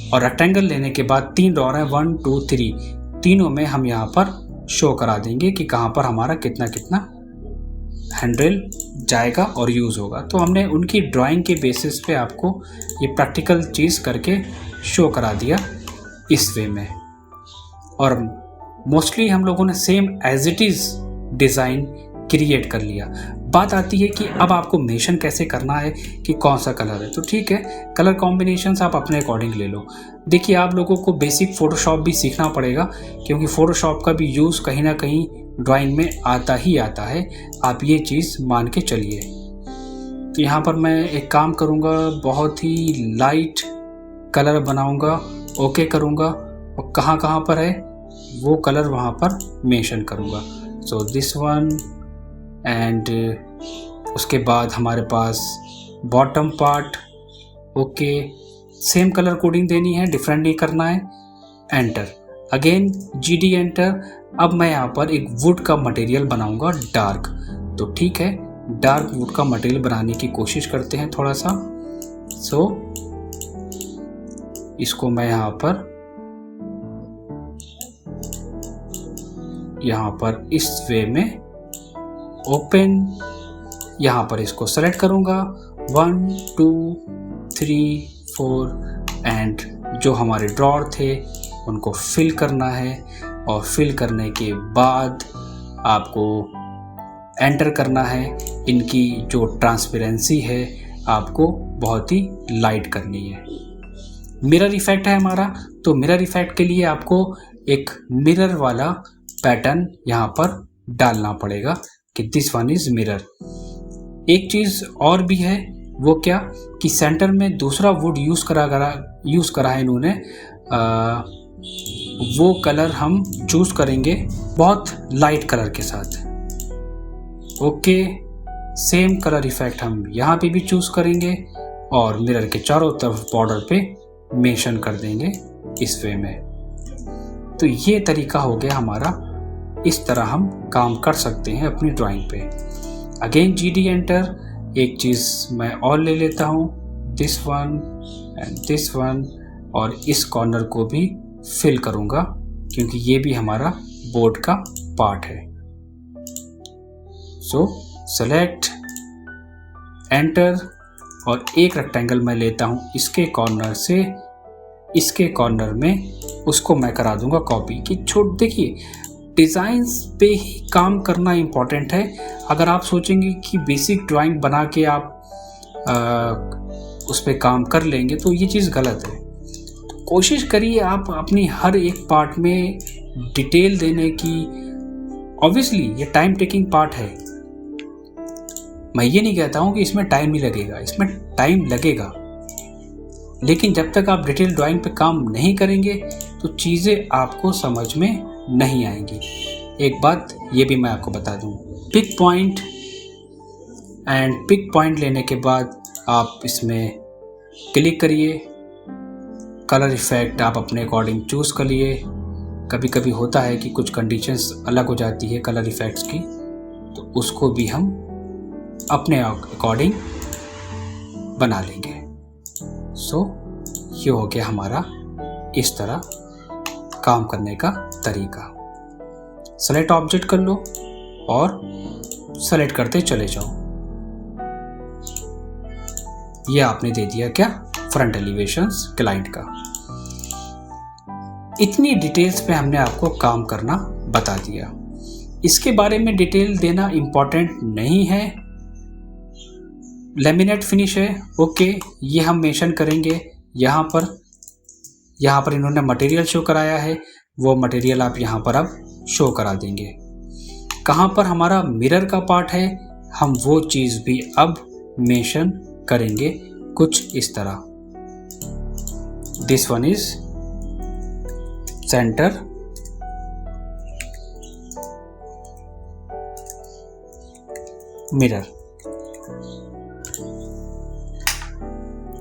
और रेक्टेंगल लेने के बाद 3 ड्रॉर हैं, 1 2 3, तीनों में हम यहाँ पर शो करा देंगे कि कहाँ पर हमारा कितना कितना हैंडल जाएगा और यूज़ होगा। तो हमने उनकी ड्राइंग के बेसिस पे आपको ये प्रैक्टिकल चीज़ करके शो करा दिया इस वे में। और मोस्टली हम लोगों ने same as it is design create कर लिया। बात आती है कि अब आपको मेंशन कैसे करना है कि कौन सा कलर है। तो ठीक है, कलर कॉम्बिनेशंस आप अपने अकॉर्डिंग ले लो। देखिए, आप लोगों को बेसिक फ़ोटोशॉप भी सीखना पड़ेगा, क्योंकि फ़ोटोशॉप का भी यूज़ कहीं ना कहीं ड्राइंग में आता ही आता है, आप ये चीज़ मान के चलिए। तो यहाँ पर मैं एक काम करूँगा, बहुत ही लाइट कलर बनाऊँगा, ओके करूँगा, और कहाँ कहाँ पर है वो कलर वहाँ पर मेंशन करूँगा। सो दिस वन, एंड उसके बाद हमारे पास bottom part, okay, same colour coding देनी है, डिफरेंट नहीं करना है। एंटर। Again GD enter. अब मैं यहाँ पर एक वुड का मटेरियल बनाऊंगा डार्क। तो ठीक है, डार्क वुड का मटेरियल बनाने की कोशिश करते हैं थोड़ा सा। सो इसको मैं यहाँ पर इस वे में ओपन, यहाँ पर इसको सेलेक्ट करूँगा 1 2 3 4 एंड जो हमारे ड्रॉर थे उनको फिल करना है। और फिल करने के बाद आपको एंटर करना है। इनकी जो ट्रांसपेरेंसी है आपको बहुत ही लाइट करनी है। मिरर इफेक्ट है हमारा, तो मिरर इफेक्ट के लिए आपको एक मिरर वाला पैटर्न यहाँ पर डालना पड़ेगा कि दिस वन इज मिरर। एक चीज़ और भी है, वो क्या कि सेंटर में दूसरा वुड यूज़ करा है इन्होंने। वो कलर हम चूज़ करेंगे बहुत लाइट कलर के साथ। ओके, सेम कलर इफेक्ट हम यहाँ पे भी चूज़ करेंगे और मिरर के चारों तरफ बॉर्डर पे मेंशन कर देंगे इस वे में। तो ये तरीका हो गया हमारा, इस तरह हम काम कर सकते हैं अपनी ड्राइंग पे। Again GD enter. एक चीज़ मैं और ले लेता हूँ, this one and this one, और इस कॉर्नर को भी फिल करूँगा क्योंकि ये भी हमारा बोर्ड का पार्ट है। सो सेलेक्ट, एंटर, और एक रेक्टेंगल मैं लेता हूँ इसके कॉर्नर से इसके कॉर्नर में, उसको मैं करा दूंगा कॉपी की छोट। देखिए, डिज़ाइंस पे ही काम करना इम्पॉर्टेंट है। अगर आप सोचेंगे कि बेसिक ड्राइंग बना के आप उस पर काम कर लेंगे तो ये चीज़ गलत है। तो कोशिश करिए आप अपनी हर एक पार्ट में डिटेल देने की। ऑब्वियसली ये टाइम टेकिंग पार्ट है, मैं ये नहीं कहता हूँ कि इसमें टाइम नहीं लगेगा, इसमें टाइम लगेगा, लेकिन जब तक आप डिटेल ड्राइंग पे काम नहीं करेंगे तो चीज़ें आपको समझ में नहीं आएंगी। एक बात ये भी मैं आपको बता दूँ, pick point, and pick point लेने के बाद आप इसमें क्लिक करिए। कलर इफेक्ट आप अपने अकॉर्डिंग चूज़ कर लिए। कभी कभी होता है कि कुछ कंडीशंस अलग हो जाती है कलर इफेक्ट्स की, तो उसको भी हम अपने अकॉर्डिंग बना लेंगे। सो ये हो गया हमारा इस तरह काम करने का तरीका। सेलेक्ट ऑब्जेक्ट कर लो और सेलेक्ट करते चले जाओ। ये आपने दे दिया क्या, फ्रंट एलिवेशंस क्लाइंट का। इतनी डिटेल्स पे हमने आपको काम करना बता दिया। इसके बारे में डिटेल देना इम्पॉर्टेंट नहीं है। लेमिनेट फिनिश है, ओके, ये हम मेंशन करेंगे यहाँ पर इन्होंने मटेरियल शो कराया है, वो मटेरियल आप यहाँ पर अब शो करा देंगे। कहाँ पर हमारा मिरर का पार्ट है, हम वो चीज़ भी अब मेंशन करेंगे कुछ इस तरह। This one is centre, mirror,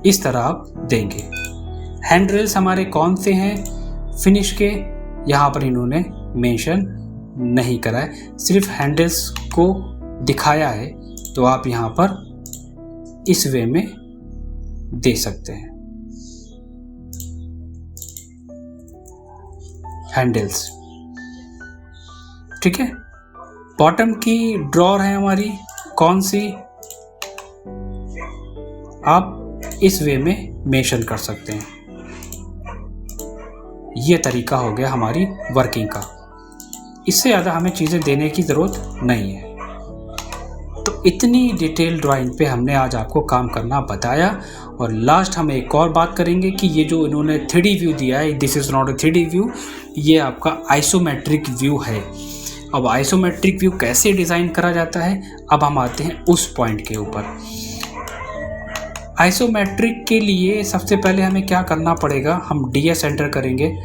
इस तरह आप देंगे। हैंड रेल्स हमारे कौन से हैं फिनिश के, यहाँ पर इन्होंने मेंशन नहीं करा है, सिर्फ हैंडल्स को दिखाया है, तो आप यहाँ पर इस वे में दे सकते हैं हैंडल्स। ठीक है, बॉटम की ड्रॉर है हमारी कौन सी, आप इस वे में मेंशन कर सकते हैं। ये तरीका हो गया हमारी वर्किंग का। इससे ज़्यादा हमें चीज़ें देने की ज़रूरत नहीं है। तो इतनी डिटेल ड्राइंग पे हमने आज आपको काम करना बताया। और लास्ट हम एक और बात करेंगे कि ये जो इन्होंने 3D व्यू दिया है, this is not a 3D view, ये आपका आइसोमेट्रिक व्यू है। अब आइसोमेट्रिक व्यू कैसे डिज़ाइन करा जाता है, अब हम आते हैं उस पॉइंट के ऊपर। आइसोमेट्रिक के लिए सबसे पहले हमें क्या करना पड़ेगा, हम DS एंटर करेंगे,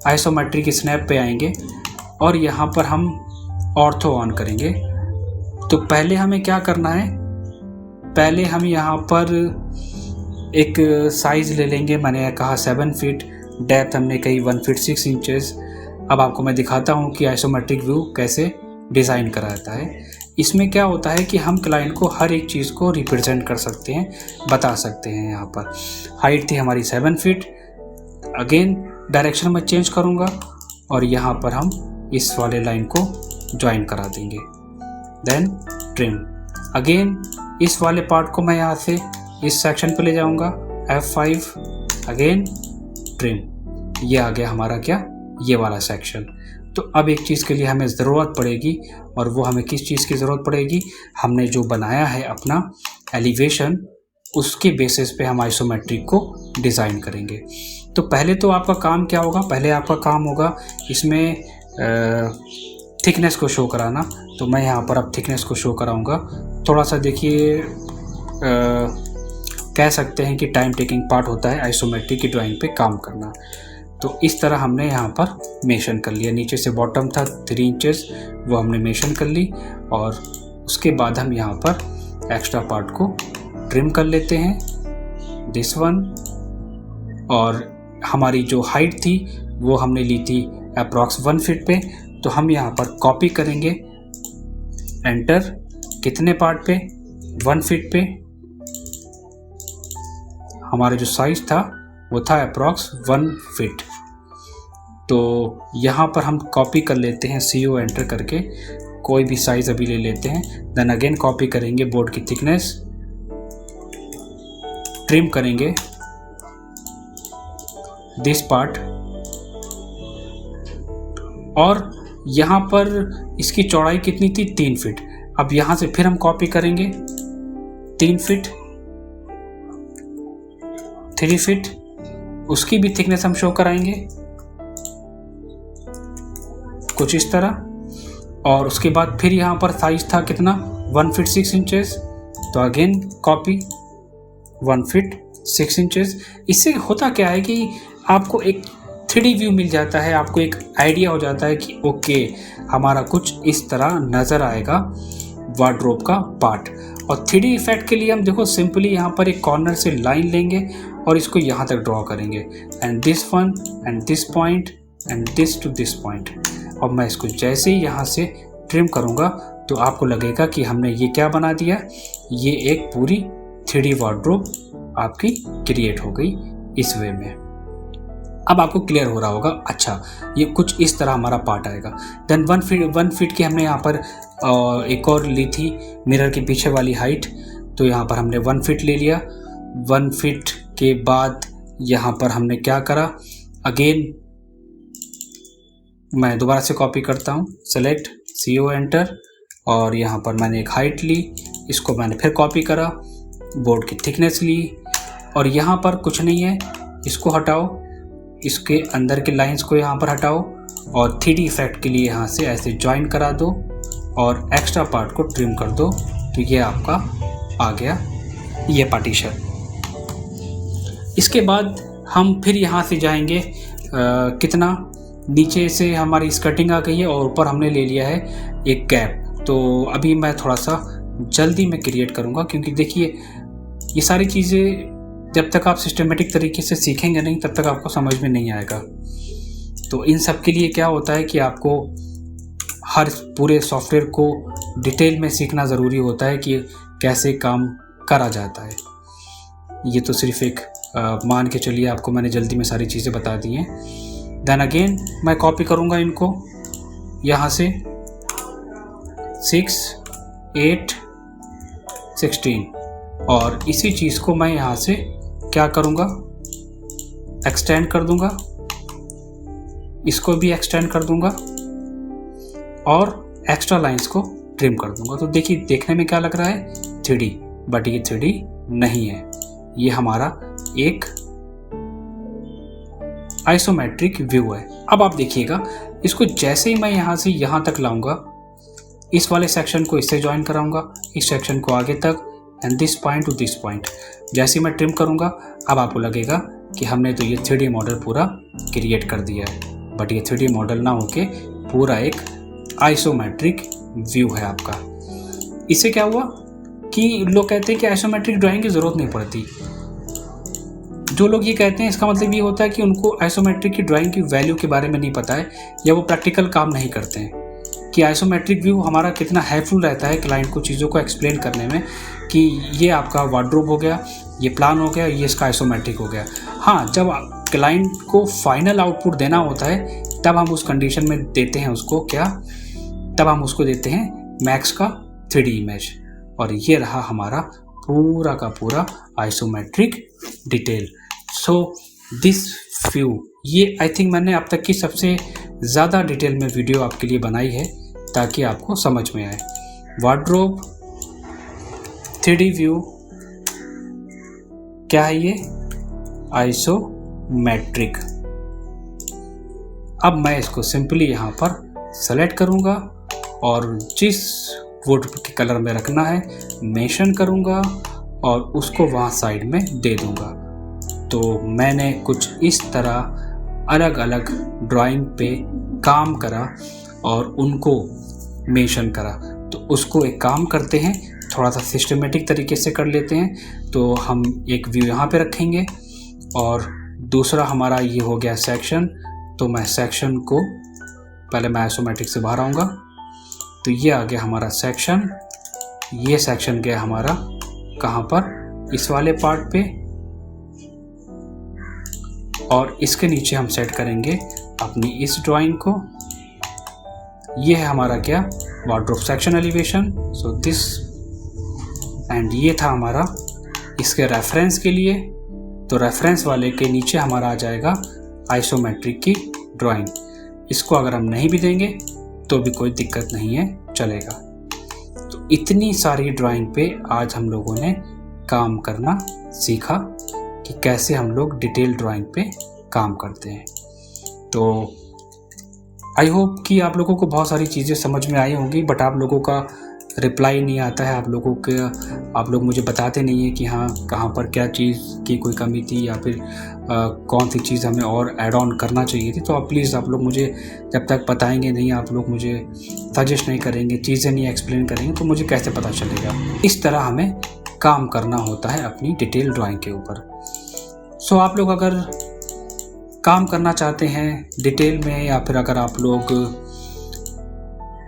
आइसोमेट्रिक स्नैप पे आएंगे और यहाँ पर हम ऑर्थो ऑन करेंगे। तो पहले हमें क्या करना है, पहले हम यहाँ पर एक साइज़ ले लेंगे, मैंने कहा 7 फीट, डेप्थ हमने कही 1 फीट 6 इंचेस, अब आपको मैं दिखाता हूँ कि आइसोमेट्रिक व्यू कैसे डिज़ाइन करा जाता है। इसमें क्या होता है कि हम क्लाइंट को हर एक चीज़ को रिप्रेजेंट कर सकते हैं, बता सकते हैं। यहाँ पर हाइट थी हमारी 7 फीट, अगेन डायरेक्शन में चेंज करूँगा और यहाँ पर हम इस वाले लाइन को ज्वाइन करा देंगे। देन ट्रिम, अगेन इस वाले पार्ट को मैं यहाँ से इस सेक्शन पे ले जाऊँगा, F5, अगेन ट्रिम। ये आ गया हमारा क्या, ये वाला सेक्शन। तो अब एक चीज़ के लिए हमें ज़रूरत पड़ेगी, और वो हमें किस चीज़ की ज़रूरत पड़ेगी, हमने जो बनाया है अपना एलिवेशन, उसके बेसिस पे हम आइसोमेट्रिक को डिज़ाइन करेंगे। तो पहले तो आपका काम क्या होगा, पहले आपका काम होगा इसमें थिकनेस को शो कराना। तो मैं यहाँ पर अब थिकनेस को शो कराऊंगा। थोड़ा सा देखिए, कह सकते हैं कि टाइम टेकिंग पार्ट होता है आइसोमेट्रिक की ड्राइंग पे काम करना। तो इस तरह हमने यहाँ पर मेंशन कर लिया, नीचे से बॉटम था 3 इंचेस, वो हमने मेंशन कर ली। और उसके बाद हम यहाँ पर एक्स्ट्रा पार्ट को ट्रिम कर लेते हैं, दिस वन। और हमारी जो हाइट थी वो हमने ली थी अप्रॉक्स 1 फीट पे, तो हम यहाँ पर कॉपी करेंगे, एंटर, कितने पार्ट पे, 1 फीट पे। हमारा जो साइज था वो था अप्रॉक्स 1 फीट। तो यहाँ पर हम कॉपी कर लेते हैं, CO एंटर करके कोई भी साइज अभी ले लेते हैं। देन अगेन कॉपी करेंगे बोर्ड की थिकनेस, ट्रिम करेंगे दिस पार्ट, और यहाँ पर इसकी चौड़ाई कितनी थी, 3 फीट। अब यहाँ से फिर हम कॉपी करेंगे 3 फीट, 3 फीट, उसकी भी थिकनेस हम शो कराएंगे कुछ इस तरह। और उसके बाद फिर यहाँ पर साइज था कितना, 1 फीट 6 इंचेस, तो अगेन कॉपी 1 फीट 6 इंचेस। इससे होता क्या है कि आपको एक 3D व्यू मिल जाता है, आपको एक आइडिया हो जाता है कि ओके हमारा कुछ इस तरह नज़र आएगा वार्डरोब का पार्ट। और 3D इफेक्ट के लिए हम देखो सिंपली यहाँ पर एक कॉर्नर से लाइन लेंगे और इसको यहाँ तक ड्रॉ करेंगे, and this one and this point and this to this point. अब मैं इसको जैसे ही यहाँ से ट्रिम करूँगा तो आपको लगेगा कि हमने ये क्या बना दिया, ये एक पूरी 3D वार्डरोब आपकी क्रिएट हो गई इस वे में। अब आपको क्लियर हो रहा होगा, अच्छा ये कुछ इस तरह हमारा पार्ट आएगा। देन 1 फीट की हमने यहाँ पर एक और ली थी मिरर के पीछे वाली हाइट, तो यहाँ पर हमने 1 फीट ले लिया। 1 फीट के बाद यहाँ पर हमने क्या करा, अगेन मैं दोबारा से कॉपी करता हूँ, सेलेक्ट, CO एंटर, और यहाँ पर मैंने एक हाइट ली, इसको मैंने फिर कॉपी करा, बोर्ड की थिकनेस ली, और यहाँ पर कुछ नहीं है, इसको हटाओ, इसके अंदर के लाइंस को यहाँ पर हटाओ, और 3D इफेक्ट के लिए यहाँ से ऐसे ज्वाइन करा दो और एक्स्ट्रा पार्ट को ट्रिम कर दो। तो ये आपका आ गया ये पार्टीशन। इसके बाद हम फिर यहाँ से जाएंगे कितना, नीचे से हमारी स्कर्टिंग आ गई है और ऊपर हमने ले लिया है एक गैप। तो अभी मैं थोड़ा सा जल्दी में क्रिएट करूँगा, क्योंकि देखिए ये सारी चीज़ें जब तक आप सिस्टमेटिक तरीके से सीखेंगे नहीं तब तक आपको समझ में नहीं आएगा। तो इन सब के लिए क्या होता है कि आपको हर पूरे सॉफ्टवेयर को डिटेल में सीखना ज़रूरी होता है कि कैसे काम करा जाता है। ये तो सिर्फ एक मान के चलिए आपको मैंने जल्दी में सारी चीज़ें बता दी हैं। देन अगेन मैं कॉपी करूँगा इनको यहाँ से 6, 8, 16, और इसी चीज़ को मैं यहाँ से क्या करूँगा, एक्सटेंड कर दूँगा, इसको भी एक्सटेंड कर दूँगा और एक्स्ट्रा लाइंस को ट्रिम कर दूँगा। तो देखिए देखने में क्या लग रहा है 3D, बट ये 3D नहीं है, ये हमारा एक आइसोमेट्रिक व्यू है। अब आप देखिएगा इसको जैसे ही मैं यहाँ से यहाँ तक लाऊंगा, इस वाले सेक्शन को इससे ज्वाइन कराऊंगा, इस सेक्शन को आगे तक, and this point two this point. जैसे ही मैं ट्रिम करूंगा अब आपको लगेगा कि हमने तो ये 3D मॉडल पूरा क्रिएट कर दिया है, बट ये 3D मॉडल ना होके पूरा एक आइसोमेट्रिक व्यू है आपका। इससे क्या हुआ कि लोग कहते हैं कि आइसोमेट्रिक ड्राइंग की ज़रूरत नहीं पड़ती, जो लोग ये कहते हैं इसका मतलब ये होता है कि उनको आइसोमेट्रिक की ड्राइंग की वैल्यू के बारे में नहीं पता है या वो प्रैक्टिकल काम नहीं करते हैं कि आइसोमेट्रिक व्यू हमारा कितना हेल्पफुल रहता है क्लाइंट को चीज़ों को एक्सप्लेन करने में कि ये आपका वार्डरोब हो गया, ये प्लान हो गया, ये इसका आइसोमेट्रिक हो गया। हाँ, जब क्लाइंट को फाइनल आउटपुट देना होता है तब हम उस कंडीशन में देते हैं उसको क्या, तब हम उसको देते हैं मैक्स का 3D इमेज। और ये रहा हमारा पूरा का पूरा isometric detail. So this view, ये आई थिंक मैंने अब तक की सबसे ज़्यादा डिटेल में वीडियो आपके लिए बनाई है ताकि आपको समझ में आए। वार्डरोब 3D व्यू क्या है ये? आइसोमेट्रिक। अब मैं इसको सिंपली यहाँ पर सेलेक्ट करूँगा और जिस वुड के कलर में रखना है मेंशन करूँगा और उसको वहाँ साइड में दे दूँगा। तो मैंने कुछ इस तरह अलग अलग ड्राइंग पे काम करा और उनको मेंशन करा। तो उसको एक काम करते हैं, थोड़ा सा सिस्टमेटिक तरीके से कर लेते हैं। तो हम एक व्यू यहाँ पे रखेंगे और दूसरा हमारा ये हो गया सेक्शन। तो मैं सेक्शन को पहले मैं आइसोमेट्रिक से बाहर आऊँगा, तो ये आ गया हमारा सेक्शन। ये सेक्शन गया हमारा कहाँ पर, इस वाले पार्ट पे, और इसके नीचे हम सेट करेंगे अपनी इस ड्राइंग को। ये है हमारा क्या, wardrobe section elevation. So this, and ये था हमारा इसके रेफरेंस के लिए। तो रेफरेंस वाले के नीचे हमारा आ जाएगा आइसोमेट्रिक की ड्राइंग। इसको अगर हम नहीं भी देंगे तो भी कोई दिक्कत नहीं है, चलेगा। तो इतनी सारी ड्राइंग पे आज हम लोगों ने काम करना सीखा कि कैसे हम लोग डिटेल ड्राइंग पे काम करते हैं। तो आई होप कि आप लोगों को बहुत सारी चीज़ें समझ में आई होंगी, बट आप लोगों का रिप्लाई नहीं आता है, आप लोग मुझे बताते नहीं है कि हाँ कहाँ पर क्या चीज़ की कोई कमी थी या फिर कौन सी चीज़ हमें और ऐड ऑन करना चाहिए थी। तो आप प्लीज़ आप लोग मुझे जब तक बताएंगे नहीं, आप लोग मुझे सजेस्ट नहीं करेंगे, चीज़ें नहीं एक्सप्लेन करेंगे, तो मुझे कैसे पता चलेगा। इस तरह हमें काम करना होता है अपनी डिटेल ड्राइंग के ऊपर। सो आप लोग अगर काम करना चाहते हैं डिटेल में, या फिर अगर आप लोग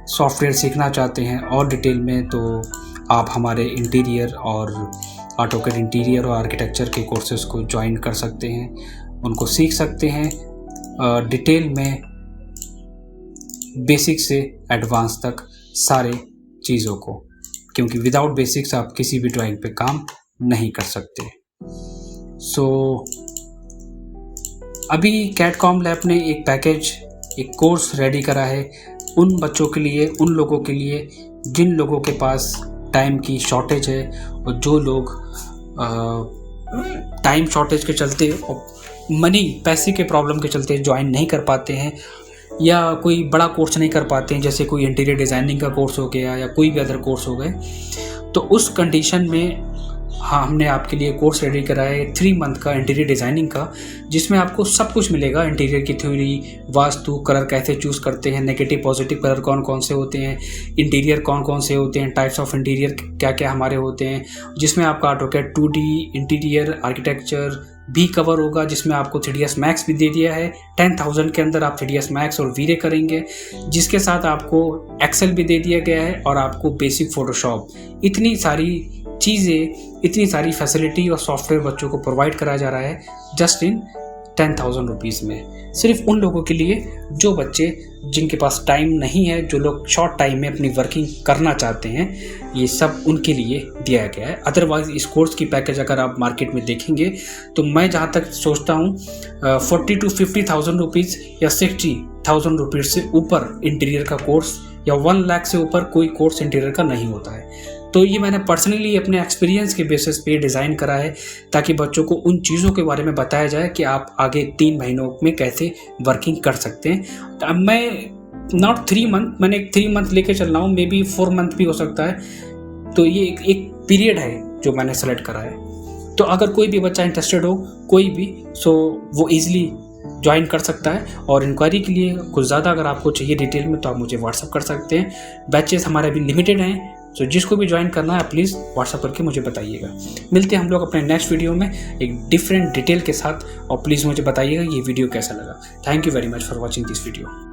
सॉफ्टवेयर सीखना चाहते हैं और डिटेल में, तो आप हमारे इंटीरियर और ऑटोकैड इंटीरियर और आर्किटेक्चर के कोर्सेज़ को ज्वाइन कर सकते हैं, उनको सीख सकते हैं डिटेल में, बेसिक से एडवांस तक सारे चीज़ों को, क्योंकि विदाउट बेसिक्स आप किसी भी ड्राइंग पे काम नहीं कर सकते। सो अभी कैड कॉम लैब ने एक पैकेज, एक कोर्स रेडी करा है उन बच्चों के लिए, उन लोगों के लिए जिन लोगों के पास टाइम की शॉर्टेज है और जो लोग टाइम शॉर्टेज के चलते और पैसे के प्रॉब्लम के चलते ज्वाइन नहीं कर पाते हैं, या कोई बड़ा कोर्स नहीं कर पाते हैं, जैसे कोई इंटीरियर डिज़ाइनिंग का कोर्स हो गया या कोई भी अदर कोर्स हो गए। तो उस कंडीशन में हाँ, हमने आपके लिए कोर्स रेडी करा है 3 मंथ का इंटीरियर डिज़ाइनिंग का, जिसमें आपको सब कुछ मिलेगा। इंटीरियर की थ्योरी, वास्तु, कलर कैसे चूज़ करते हैं, नेगेटिव पॉजिटिव कलर कौन कौन से होते हैं, इंटीरियर कौन कौन से होते हैं, टाइप्स ऑफ इंटीरियर क्या क्या हमारे होते हैं, जिसमें आपका ऑटोकैड 2D इंटीरियर आर्किटेक्चर भी कवर होगा, जिसमें आपको 3ds मैक्स भी दे दिया है। 10,000 के अंदर आप 3ds मैक्स और वीरे करेंगे, जिसके साथ आपको एक्सेल भी दे दिया गया है और आपको बेसिक फोटोशॉप। इतनी सारी चीज़ें, इतनी सारी फैसिलिटी और सॉफ्टवेयर बच्चों को प्रोवाइड कराया जा रहा है जस्ट इन 10,000 रुपीज़ में, सिर्फ उन लोगों के लिए जो बच्चे जिनके पास टाइम नहीं है, जो लोग शॉर्ट टाइम में अपनी वर्किंग करना चाहते हैं, ये सब उनके लिए दिया गया है। अदरवाइज इस कोर्स की पैकेज अगर आप मार्केट में देखेंगे तो मैं जहाँ तक सोचता हूँ 40,000 to 50,000 रुपीज़ या 60,000 रुपीज़ से ऊपर इंटीरियर का कोर्स या 1 लाख से ऊपर कोई कोर्स इंटीरियर का नहीं होता है। तो ये मैंने पर्सनली अपने एक्सपीरियंस के बेसिस पे डिज़ाइन करा है ताकि बच्चों को उन चीज़ों के बारे में बताया जाए कि आप आगे 3 महीनों में कैसे वर्किंग कर सकते हैं। अब मैं नॉट 3 मंथ, मैंने 3 मंथ लेके चल रहा हूँ, मे बी 4 मंथ भी हो सकता है। तो ये एक पीरियड है जो मैंने सेलेक्ट करा है। तो अगर कोई भी बच्चा इंटरेस्टेड हो, कोई भी, सो वो ईज़िली ज्वाइन कर सकता है। और इंक्वायरी के लिए कुछ ज़्यादा अगर आपको चाहिए डिटेल में तो आप मुझे व्हाट्सअप कर सकते हैं। बैचेस हमारे अभी लिमिटेड हैं, सो जिसको भी ज्वाइन करना है प्लीज़ व्हाट्सअप करके मुझे बताइएगा। मिलते हैं हम लोग अपने नेक्स्ट वीडियो में एक डिफरेंट डिटेल के साथ, और प्लीज़ मुझे बताइएगा ये वीडियो कैसा लगा। Thank you very much for watching this video.